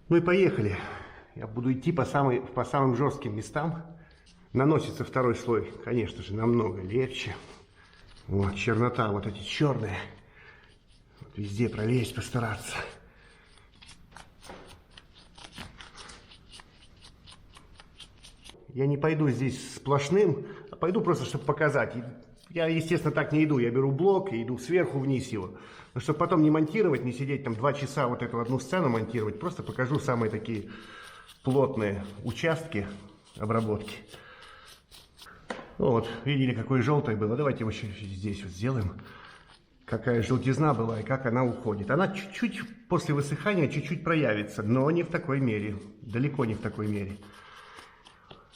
Ну и поехали. Я буду идти по самым жестким местам. Наносится второй слой, конечно же, намного легче. Вот, чернота, вот эти черные. Вот везде пролезть, постараться. Я не пойду здесь сплошным, а пойду просто, чтобы показать. И Я, естественно, так не иду. Я беру блок и иду сверху вниз его. Но чтобы потом не монтировать, не сидеть там 2 часа вот эту одну сцену монтировать, просто покажу самые такие плотные участки обработки. Ну вот, видели, какое желтое было. Давайте его еще здесь вот сделаем. Какая желтизна была и как она уходит. Она чуть-чуть после высыхания чуть-чуть проявится, но не в такой мере. Далеко не в такой мере.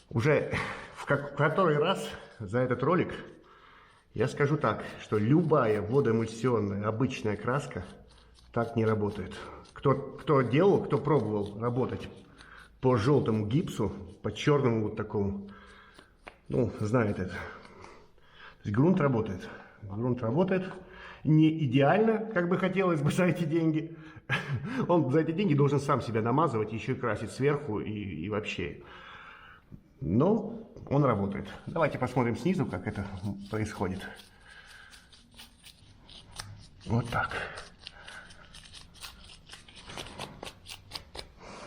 Уже в который раз за этот ролик я скажу так, что любая водоэмульсионная обычная краска так не работает. Кто делал, кто пробовал работать по желтому гипсу, по черному вот такому, ну, знает это. То есть грунт работает. Грунт работает. Не идеально, как бы хотелось бы за эти деньги. Он за эти деньги должен сам себя намазывать, еще и красить сверху и вообще. Но он работает. Давайте посмотрим снизу, как это происходит. Вот так.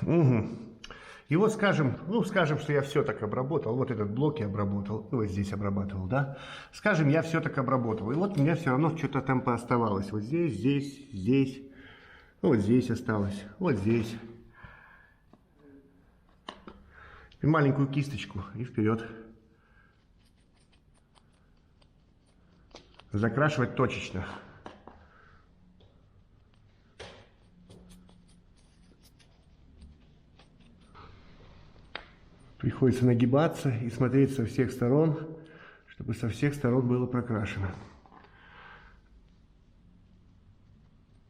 Угу. И вот скажем, что я все так обработал. Вот этот блок я обработал. Вот здесь обрабатывал, да? Скажем, я все так обработал. И вот у меня все равно что-то там пооставалось. Вот здесь, здесь, здесь. Вот здесь осталось. Вот здесь. И маленькую кисточку и вперед. Закрашивать точечно. Приходится нагибаться и смотреть со всех сторон, чтобы со всех сторон было прокрашено.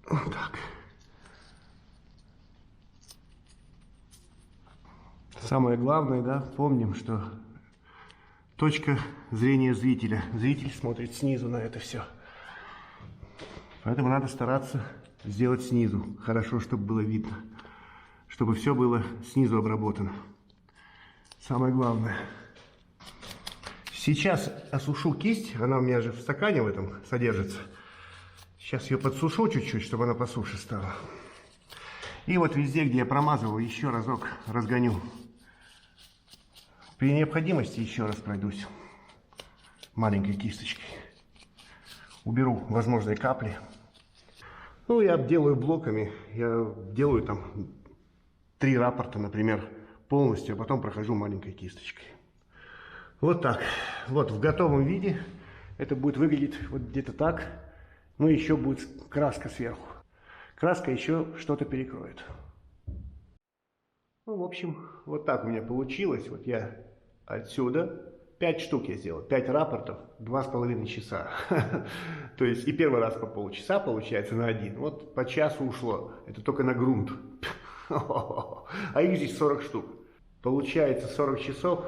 Вот так. Самое главное, да, помним, что точка зрения зрителя. Зритель смотрит снизу на это все. Поэтому надо стараться сделать снизу. Хорошо, чтобы было видно. Чтобы все было снизу обработано. Самое главное. Сейчас осушу кисть. Она у меня же в стакане в этом содержится. Сейчас ее подсушу чуть-чуть, чтобы она посуше стала. И вот везде, где я промазывал, еще разок разгоню. При необходимости еще раз пройдусь маленькой кисточкой. Уберу возможные капли. Ну, я делаю блоками. Я делаю там 3 раппорта, например, полностью, а потом прохожу маленькой кисточкой. Вот так. Вот в готовом виде это будет выглядеть вот где-то так. Ну, еще будет краска сверху. Краска еще что-то перекроет. Ну, в общем, вот так у меня получилось. Вот я отсюда 5 штук я сделал. 5 раппортов, 2,5 часа. То есть и первый раз по полчаса получается на один. Вот по часу ушло. Это только на грунт. А их здесь 40 штук. Получается 40 часов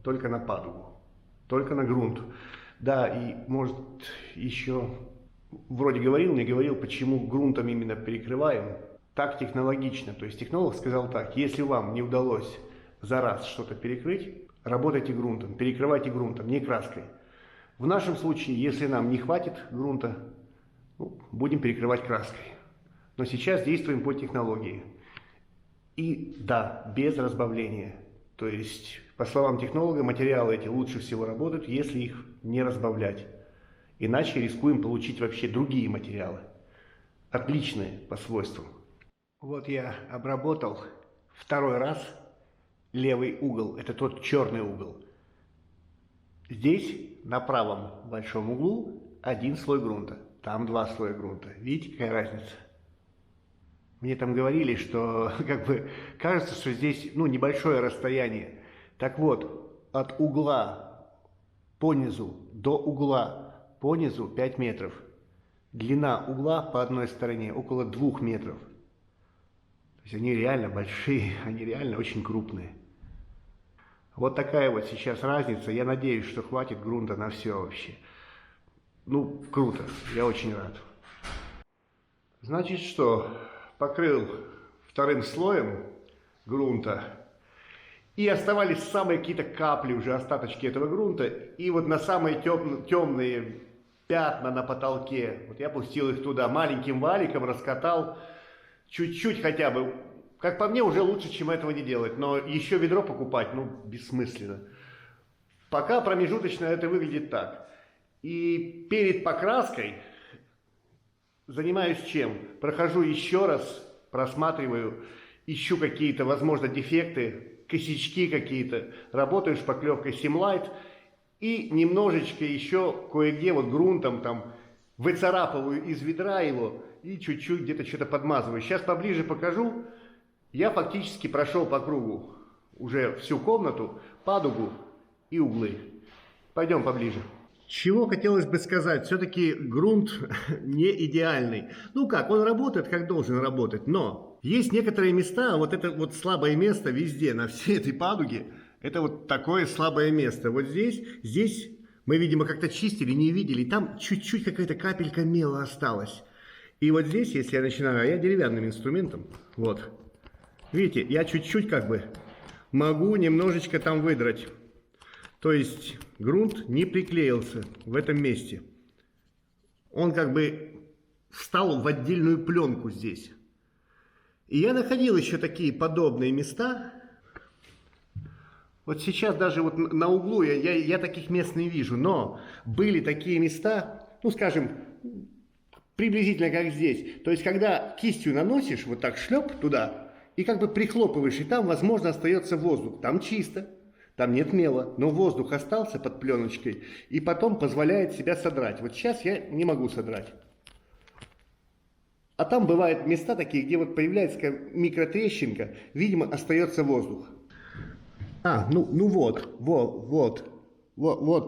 только на падугу. Только на грунт. Да, и может еще... Вроде не говорил, почему грунтом именно перекрываем. Так технологично. То есть технолог сказал так: если вам не удалось за раз что-то перекрыть, работайте грунтом, перекрывайте грунтом, не краской. В нашем случае, если нам не хватит грунта, ну, будем перекрывать краской. Но сейчас действуем по технологии. И да, без разбавления. То есть, по словам технолога, материалы эти лучше всего работают, если их не разбавлять. Иначе рискуем получить вообще другие материалы, отличные по свойствам. Вот я обработал второй раз левый угол, это тот черный угол. Здесь на правом большом углу 1 слой грунта, там 2 слоя грунта. Видите, какая разница? Мне там говорили, что как бы кажется, что здесь небольшое расстояние. Так вот, от угла по низу до угла по низу 5 метров. Длина угла по одной стороне около 2 метров. То есть они реально большие, они реально очень крупные. Вот такая вот сейчас разница. Я надеюсь, что хватит грунта на все вообще. Ну, круто. Я очень рад. Значит, что? Покрыл вторым слоем грунта. И оставались самые какие-то капли, уже остаточки этого грунта. И вот на самые темные пятна на потолке, вот я пустил их туда, маленьким валиком раскатал. Чуть-чуть хотя бы. Как по мне, уже лучше, чем этого не делать. Но еще ведро покупать, бессмысленно. Пока промежуточно это выглядит так. И перед покраской занимаюсь чем? Прохожу еще раз, просматриваю, ищу какие-то, возможно, дефекты, косячки какие-то, работаю шпаклевкой Simlight и немножечко еще кое-где вот грунтом там выцарапываю из ведра его и чуть-чуть где-то что-то подмазываю. Сейчас поближе покажу. Я фактически прошел по кругу уже всю комнату, падугу и углы. Пойдем поближе. Чего хотелось бы сказать, все-таки грунт не идеальный. Ну как, он работает, как должен работать, но есть некоторые места, вот это вот слабое место везде, на всей этой падуге, это вот такое слабое место. Вот здесь мы, видимо, как-то чистили, не видели, там чуть-чуть какая-то капелька мела осталась. И вот здесь, если я начинаю, а я деревянным инструментом, вот, видите, я чуть-чуть как бы могу немножечко там выдрать. То есть грунт не приклеился в этом месте. Он как бы встал в отдельную пленку здесь. И я находил еще такие подобные места. Вот сейчас даже вот на углу я таких мест не вижу. Но были такие места, ну скажем, приблизительно как здесь. То есть когда кистью наносишь вот так шлеп туда и как бы прихлопываешь, и там, возможно, остается воздух. Там чисто. Там нет мела, но воздух остался под пленочкой и потом позволяет себя содрать. Вот сейчас я не могу содрать. А там бывают места такие, где вот появляется микротрещинка, видимо, остается воздух. Ну вот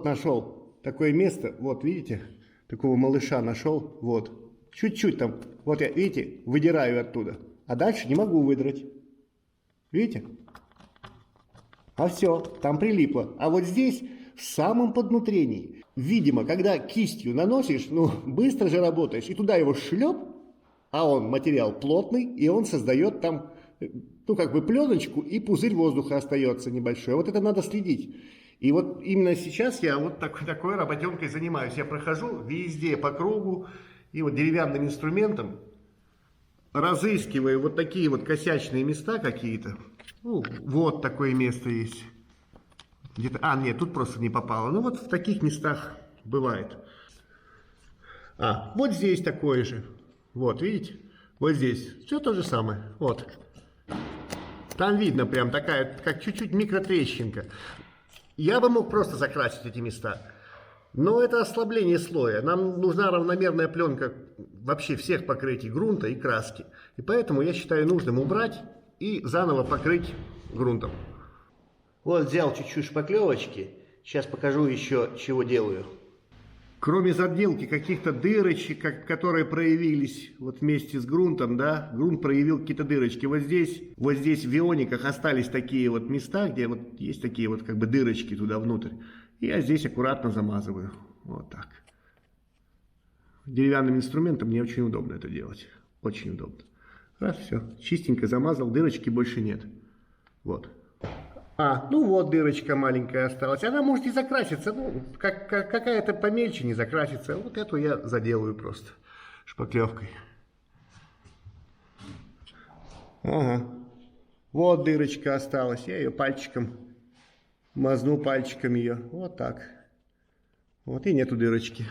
нашел такое место, вот видите, такого малыша нашел, вот. Чуть-чуть там, вот я, видите, выдираю оттуда, а дальше не могу выдрать. Видите? А все, там прилипло. А вот здесь, в самом поднутрении, видимо, когда кистью наносишь, ну, быстро же работаешь, и туда его шлеп, а он материал плотный, и он создает там, ну, как бы пленочку, и пузырь воздуха остается небольшой. Вот это надо следить. И вот именно сейчас я вот такой работенкой занимаюсь. Я прохожу везде по кругу, и вот деревянным инструментом разыскиваю вот такие вот косячные места какие-то. Ну, вот такое место есть. Где-то, нет, тут просто не попало. Ну, вот в таких местах бывает. Вот здесь такое же. Вот, видите? Вот здесь. Все то же самое. Вот. Там видно прям такая, как чуть-чуть микротрещинка. Я бы мог просто закрасить эти места. Но это ослабление слоя. Нам нужна равномерная пленка вообще всех покрытий грунта и краски. И поэтому я считаю нужным убрать и заново покрыть грунтом. Вот взял чуть-чуть шпаклевочки. Сейчас покажу еще, чего делаю. Кроме заделки каких-то дырочек, которые проявились вот вместе с грунтом, да, грунт проявил какие-то дырочки. Вот здесь в иониках остались такие вот места, где вот есть такие вот как бы дырочки туда внутрь. И я здесь аккуратно замазываю. Вот так. Деревянным инструментом мне очень удобно это делать. Очень удобно. Раз, все. Чистенько замазал, дырочки больше нет. Вот. Ну вот дырочка маленькая осталась. Она может и закраситься. Ну, какая-то помельче не закрасится. Вот эту я заделаю просто шпаклевкой. Ага. Вот дырочка осталась. Я ее пальчиком мазну пальчиком ее. Вот так. Вот и нету дырочки.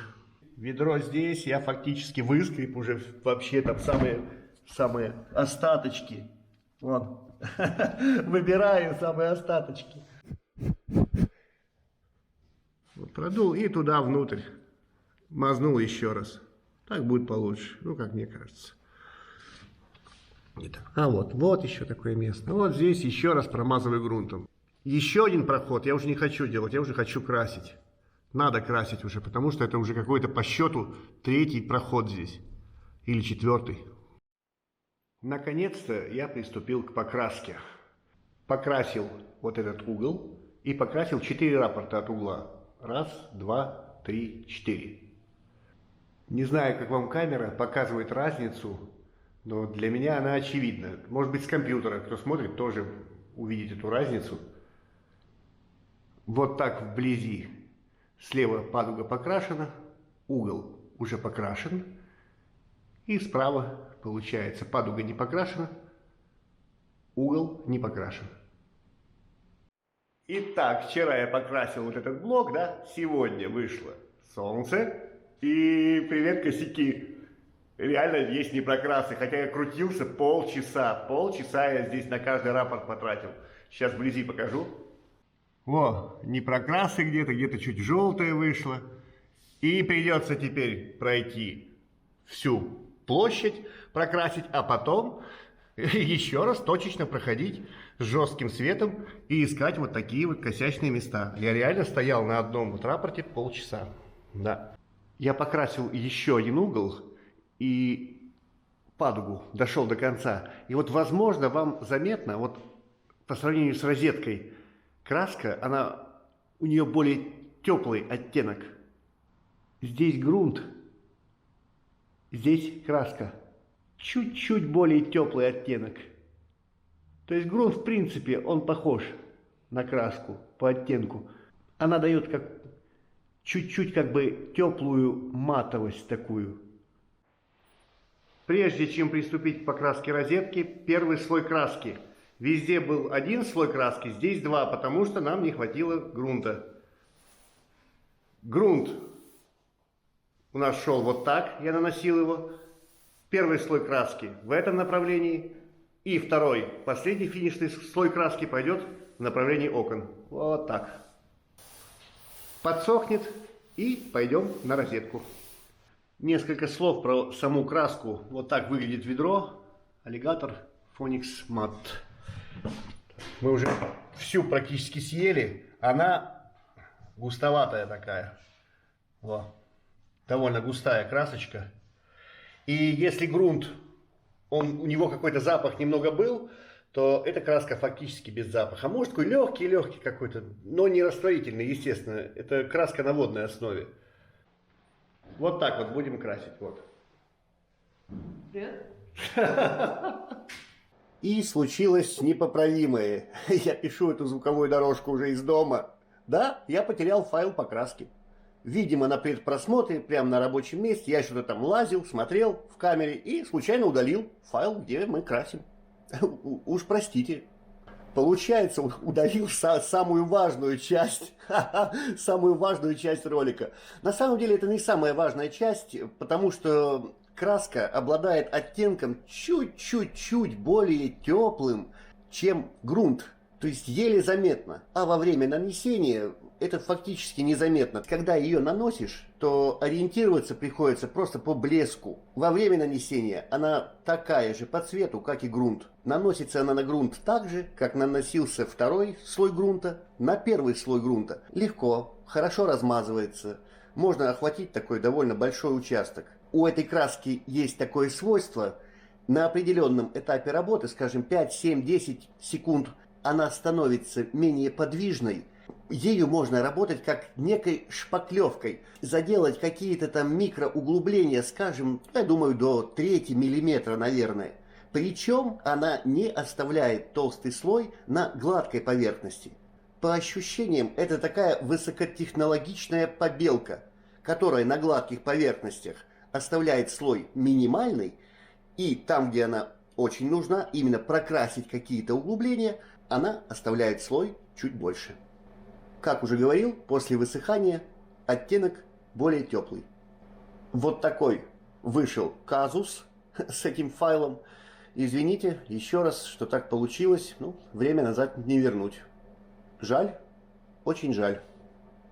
Ведро здесь я фактически выскреб уже вообще там самые остаточки. Вон. Выбираю самые остаточки. Продул и туда внутрь. Мазнул еще раз. Так будет получше. Ну, как мне кажется. Вот еще такое место. Вот здесь еще раз промазываю грунтом. Еще один проход я уже не хочу делать. Я уже хочу красить. Надо красить уже, потому что это уже какой-то по счету 3-й проход здесь. Или 4-й. Наконец-то я приступил к покраске. Покрасил вот этот угол и покрасил 4 раппорта от угла. 1, 2, 3, 4. Не знаю, как вам камера показывает разницу, но для меня она очевидна. Может быть, с компьютера, кто смотрит, тоже увидит эту разницу. Вот так вблизи. Слева падуга покрашена, угол уже покрашен. И справа, получается, падуга не покрашена, угол не покрашен. Итак, вчера я покрасил вот этот блок, да, сегодня вышло солнце и привет, косяки. Реально есть непрокрасы, хотя я крутился полчаса я здесь на каждый рапорт потратил. Сейчас вблизи покажу. Во, непрокрасы где-то чуть желтое вышло. И придется теперь пройти всю площадь, прокрасить, а потом еще раз точечно проходить с жестким светом и искать вот такие вот косячные места. Я реально стоял на одном вот рапорте полчаса. Да. Я покрасил еще один угол и падугу дошел до конца. И вот, возможно, вам заметно, вот по сравнению с розеткой, краска, у нее более теплый оттенок. Здесь грунт, здесь краска. Чуть-чуть более теплый оттенок. То есть грунт, в принципе, он похож на краску по оттенку. Она дает как чуть-чуть как бы теплую матовость такую. Прежде чем приступить к покраске розетки, первый слой краски. Везде был один слой краски, здесь два, потому что нам не хватило грунта. Грунт у нас шел вот так, я наносил его. Первый слой краски в этом направлении. И второй, последний финишный слой краски пойдет в направлении окон. Вот так. Подсохнет и пойдем на розетку. Несколько слов про саму краску. Вот так выглядит ведро. Alligator Phonix Matte. Мы уже всю практически съели. Она густоватая такая. Во. Довольно густая красочка. И если грунт, у него какой-то запах немного был, то эта краска фактически без запаха. Может, такой легкий какой-то, но не растворительный, естественно. Это краска на водной основе. Вот так вот будем красить. Вот. Привет. И случилось непоправимое. Я пишу эту звуковую дорожку уже из дома. Да, я потерял файл покраски. Видимо, на предпросмотре, прямо на рабочем месте, я что-то там лазил, смотрел в камере и случайно удалил файл, где мы красим. Уж простите. Получается, удалил самую важную часть, самую важную часть ролика. На самом деле это не самая важная часть, потому что краска обладает оттенком чуть-чуть более теплым, чем грунт. То есть еле заметно. А во время нанесения это фактически незаметно. Когда ее наносишь, то ориентироваться приходится просто по блеску. Во время нанесения она такая же по цвету, как и грунт. Наносится она на грунт так же, как наносился второй слой грунта на первый слой грунта. Легко, хорошо размазывается. Можно охватить такой довольно большой участок. У этой краски есть такое свойство. На определенном этапе работы, скажем 5, 7, 10 секунд, она становится менее подвижной. Ею можно работать как некой шпаклевкой, заделать какие-то там микроуглубления, скажем, я думаю, до 3 миллиметра, наверное. Причем она не оставляет толстый слой на гладкой поверхности. По ощущениям, это такая высокотехнологичная побелка, которая на гладких поверхностях оставляет слой минимальный, и там, где она очень нужна, именно прокрасить какие-то углубления, она оставляет слой чуть больше. Как уже говорил, после высыхания оттенок более теплый. Вот такой вышел казус с этим файлом. Извините еще раз, что так получилось. Время назад не вернуть. Жаль, очень жаль.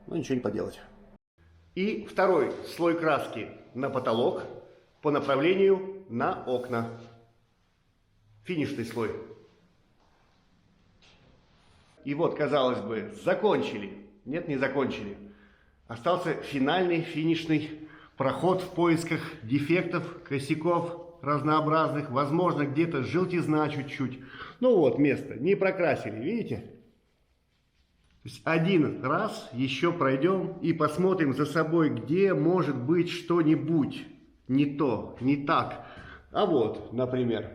Но ничего не поделать. И второй слой краски на потолок по направлению на окна. Финишный слой. И вот, казалось бы, закончили. Нет, не закончили. Остался финальный, финишный проход в поисках дефектов, косяков разнообразных. Возможно, где-то желтизна чуть-чуть. Ну вот место. Не прокрасили, видите? То есть один раз еще пройдем и посмотрим за собой, где может быть что-нибудь не то, не так. А вот, например,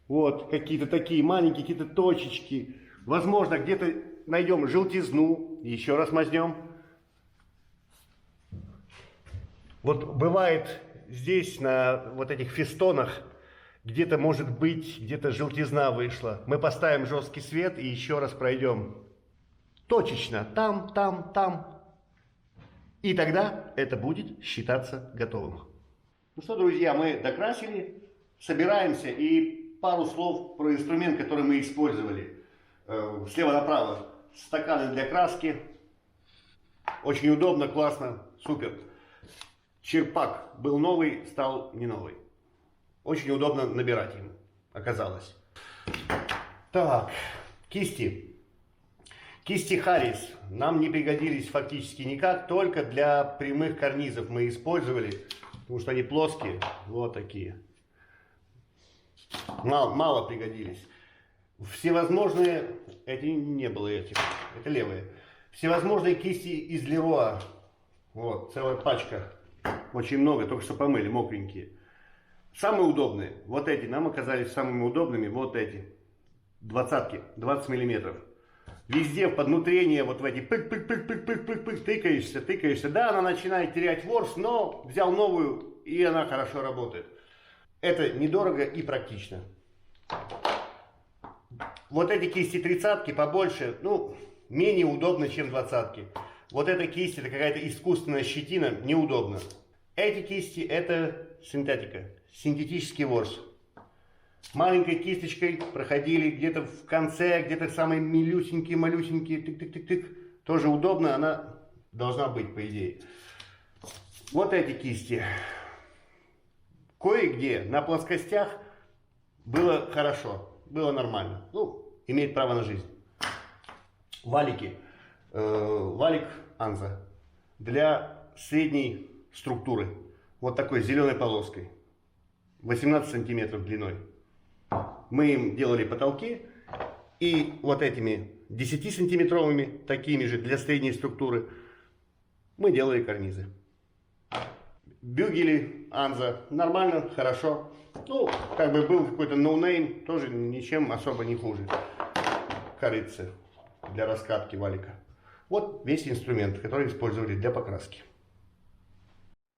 вот какие-то такие маленькие какие-то точечки. Возможно, где-то найдем желтизну, еще раз мазнем. Вот бывает здесь, на вот этих фестонах, где-то может быть, где-то желтизна вышла. Мы поставим жесткий свет и еще раз пройдем. Точечно, там. И тогда это будет считаться готовым. Ну что, друзья, мы докрасили, собираемся, и пару слов про инструмент, который мы использовали. Слева направо стаканы для краски. Очень удобно, классно, супер. Черпак был новый, стал не новый. Очень удобно набирать им, оказалось. Так, кисти. Кисти Харрис нам не пригодились фактически никак, только для прямых карнизов мы использовали, потому что они плоские, вот такие. Мало пригодились. Всевозможные, эти не было этих, это левые. Всевозможные кисти из Леруа, вот, целая пачка, очень много, только что помыли, мокренькие. Самые удобные, вот эти, нам оказались самыми удобными, вот эти, двадцатки, 20 миллиметров. Везде под внутрение, вот в эти пык-пык-пык-пык-пык-пык-пык, тыкаешься. Да, она начинает терять ворс, но взял новую, и она хорошо работает. Это недорого и практично. Вот эти кисти тридцатки побольше, ну, менее удобно, чем двадцатки. Вот эта кисть, это какая-то искусственная щетина, неудобно. Эти кисти, это синтетика, синтетический ворс. Маленькой кисточкой проходили где-то в конце, где-то самые малюсенькие, тык-тык-тык-тык. Тоже удобно, она должна быть, по идее. Вот эти кисти. Кое-где на плоскостях было хорошо, было нормально. Ну, имеет право на жизнь. Валики. Валик Анза. Для средней структуры. Вот такой зеленой полоской. 18 сантиметров длиной. Мы им делали потолки, и вот этими 10-сантиметровыми, такими же для средней структуры, мы делали карнизы. Бюгели Анза, нормально, хорошо. Ну, как бы был какой-то ноунейм, тоже ничем особо не хуже. Корыцы для раскатки валика. Вот весь инструмент, который использовали для покраски.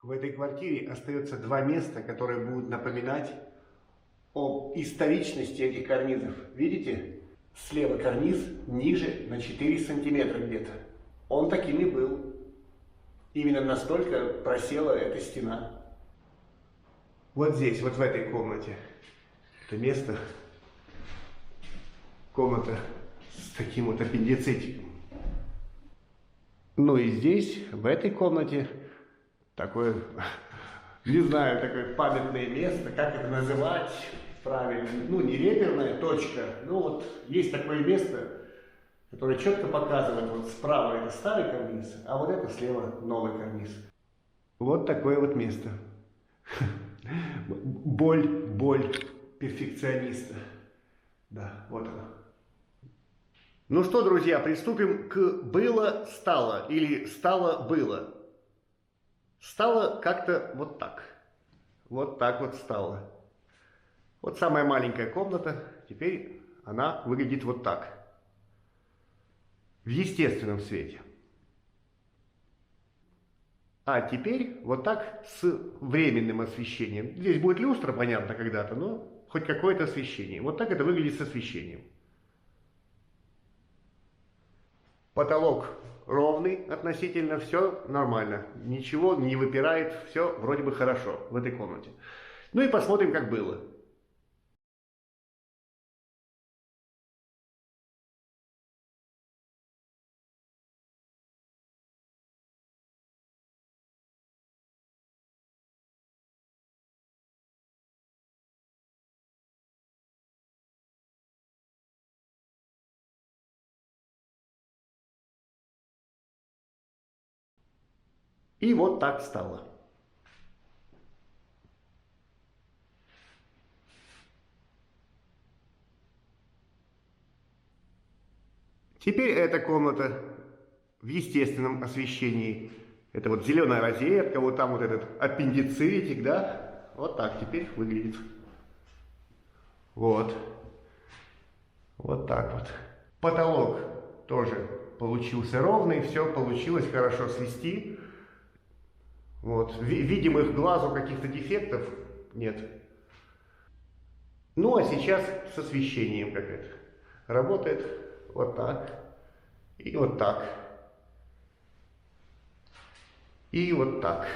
В этой квартире остается два места, которые будут напоминать об историчности этих карнизов. Видите? Слева карниз ниже на 4 сантиметра где-то. Он таким и был. Именно настолько просела эта стена. Вот здесь, вот в этой комнате. Это место. Комната с таким вот аппендицитиком. Ну и здесь, в этой комнате, такое, не знаю, такое памятное место, как это называть правильно, ну не реперная точка, ну вот есть такое место, которое четко показывает, вот справа это старый карниз, а вот это слева новый карниз. Вот такое вот место. Боль перфекциониста. Да, вот оно. Ну что, друзья, приступим к было-стало или стало-было. Стало как-то вот так. Вот так вот стало. Вот самая маленькая комната, теперь она выглядит вот так. В естественном свете. А теперь вот так с временным освещением. Здесь будет люстра, понятно, когда-то, но хоть какое-то освещение. Вот так это выглядит с освещением. Потолок ровный относительно, все нормально. Ничего не выпирает, все вроде бы хорошо в этой комнате. Ну и посмотрим, как было. И вот так стало. Теперь эта комната в естественном освещении. Это вот зеленая розетка, вот там вот этот аппендицитик, да? Вот так теперь выглядит. Вот. Вот так вот. Потолок тоже получился ровный, все получилось хорошо свести. Вот. Видимых глазу каких-то дефектов нет. Ну а сейчас с освещением как это. Работает вот так и вот так. И вот так.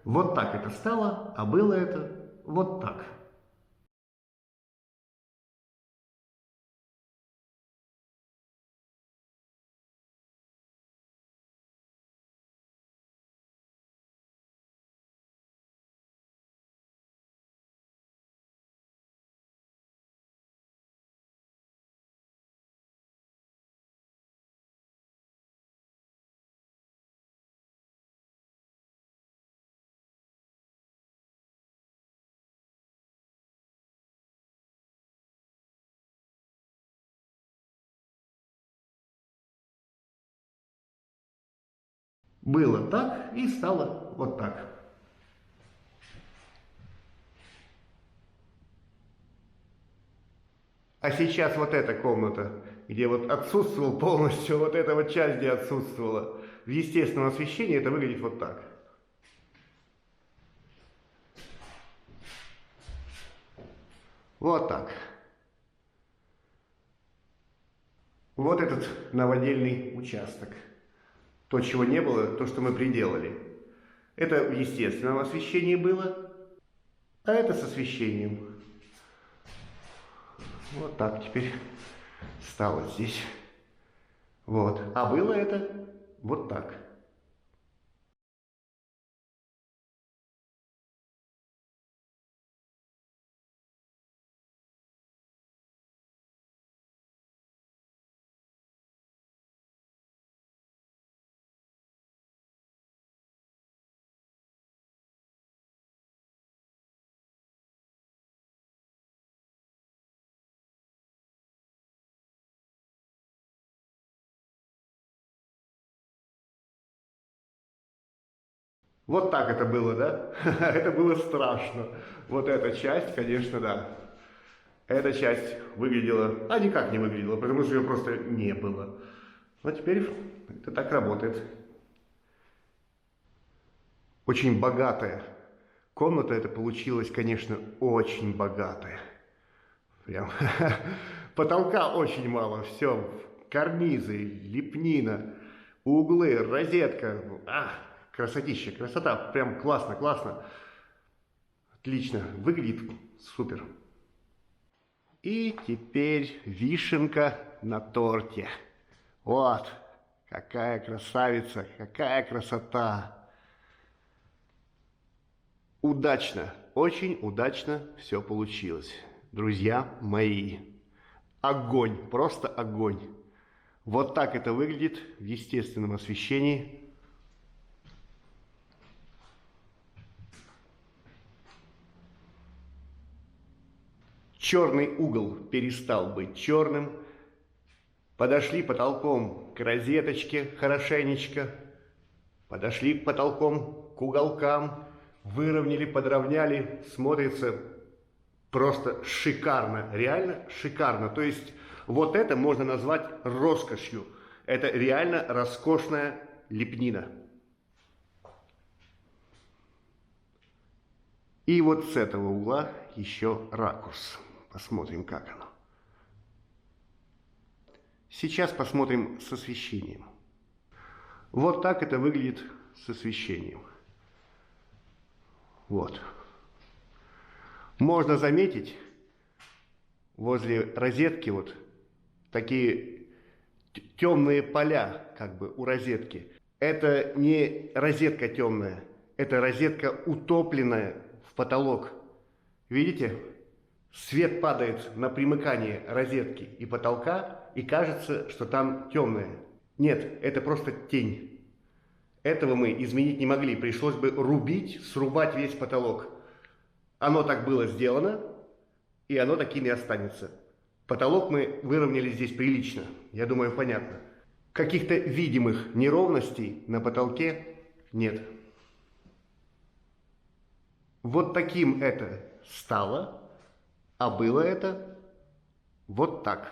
Вот так это стало, а было это вот так. Было так и стало вот так. А сейчас вот эта комната, где вот отсутствовал полностью, вот эта вот часть, где отсутствовала, в естественном освещении это выглядит вот так. Вот так. Вот этот новодельный участок. То, чего не было, то, что мы приделали. Это в естественном освещении было, а это с освещением. Вот так теперь стало здесь. Вот. А было это вот так. Вот так это было, да? Это было страшно. Вот эта часть, конечно, да. Эта часть выглядела, а никак не выглядела, потому что ее просто не было. Но теперь это так работает. Очень богатая комната это получилась, конечно, очень богатая. Прям потолка очень мало, все, карнизы, лепнина, углы, розетка. Красотища, красота, прям классно, классно. Отлично, выглядит супер. И теперь вишенка на торте. Вот, какая красавица, какая красота. Удачно, очень удачно все получилось. Друзья мои, огонь, просто огонь. Вот так это выглядит в естественном освещении. Черный угол перестал быть черным. Подошли потолком к розеточке хорошенечко. Подошли потолком к уголкам. Выровняли, подровняли. Смотрится просто шикарно. Реально шикарно. То есть вот это можно назвать роскошью. Это реально роскошная лепнина. И вот с этого угла еще ракурс. Посмотрим, как оно. Сейчас посмотрим с освещением. Вот так это выглядит с освещением. Вот. Можно заметить возле розетки вот такие темные поля как бы у розетки. Это не розетка темная, это розетка утопленная в потолок. Видите? Свет падает на примыкание розетки и потолка, и кажется, что там темное. Нет, это просто тень. Этого мы изменить не могли. Пришлось бы рубить, срубать весь потолок. Оно так было сделано, и оно таким и останется. Потолок мы выровняли здесь прилично. Я думаю, понятно. Каких-то видимых неровностей на потолке нет. Вот таким это стало. А было это вот так.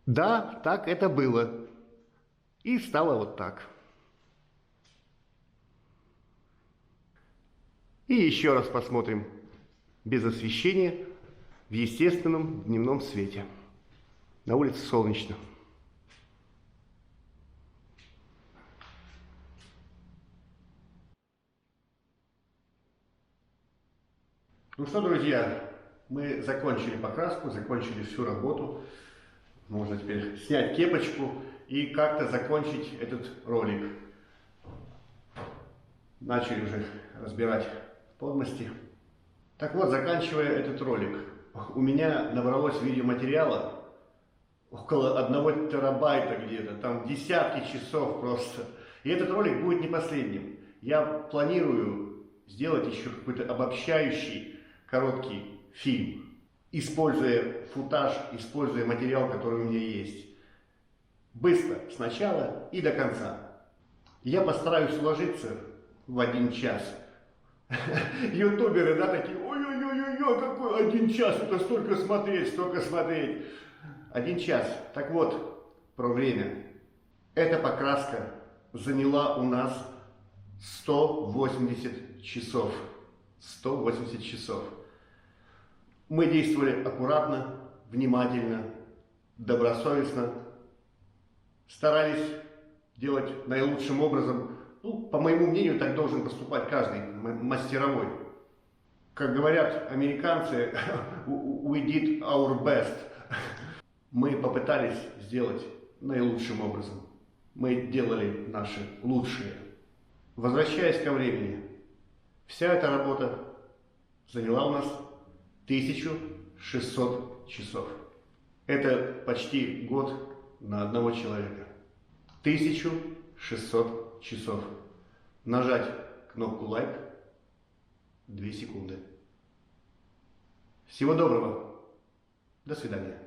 Да, так это было. И стало вот так. И еще раз посмотрим без освещения в естественном дневном свете. На улице солнечно. Ну что, друзья, мы закончили покраску, закончили всю работу. Можно теперь снять кепочку и как-то закончить этот ролик. Начали уже разбирать подмости. Так вот, заканчивая этот ролик, у меня набралось видеоматериала около 1 терабайта где-то, там десятки часов просто. И этот ролик будет не последним. Я планирую сделать еще какой-то обобщающий короткий фильм, используя футаж, используя материал, который у меня есть. Быстро, сначала и до конца. Я постараюсь уложиться в 1 час. Ютуберы, да, такие, ой-ой-ой-ой, какой 1 час, это столько смотреть, столько смотреть. 1 час. Так вот, про время. Эта покраска заняла у нас 180 часов. 180 часов. Мы действовали аккуратно, внимательно, добросовестно. Старались делать наилучшим образом. Ну, по моему мнению, так должен поступать каждый мастеровой. Как говорят американцы, we did our best. Мы попытались сделать наилучшим образом. Мы делали наши лучшие. Возвращаясь ко времени, вся эта работа заняла у нас 1600 часов. Это почти год на одного человека. 1600 часов. Нажать кнопку лайк 2 секунды. Всего доброго. До свидания.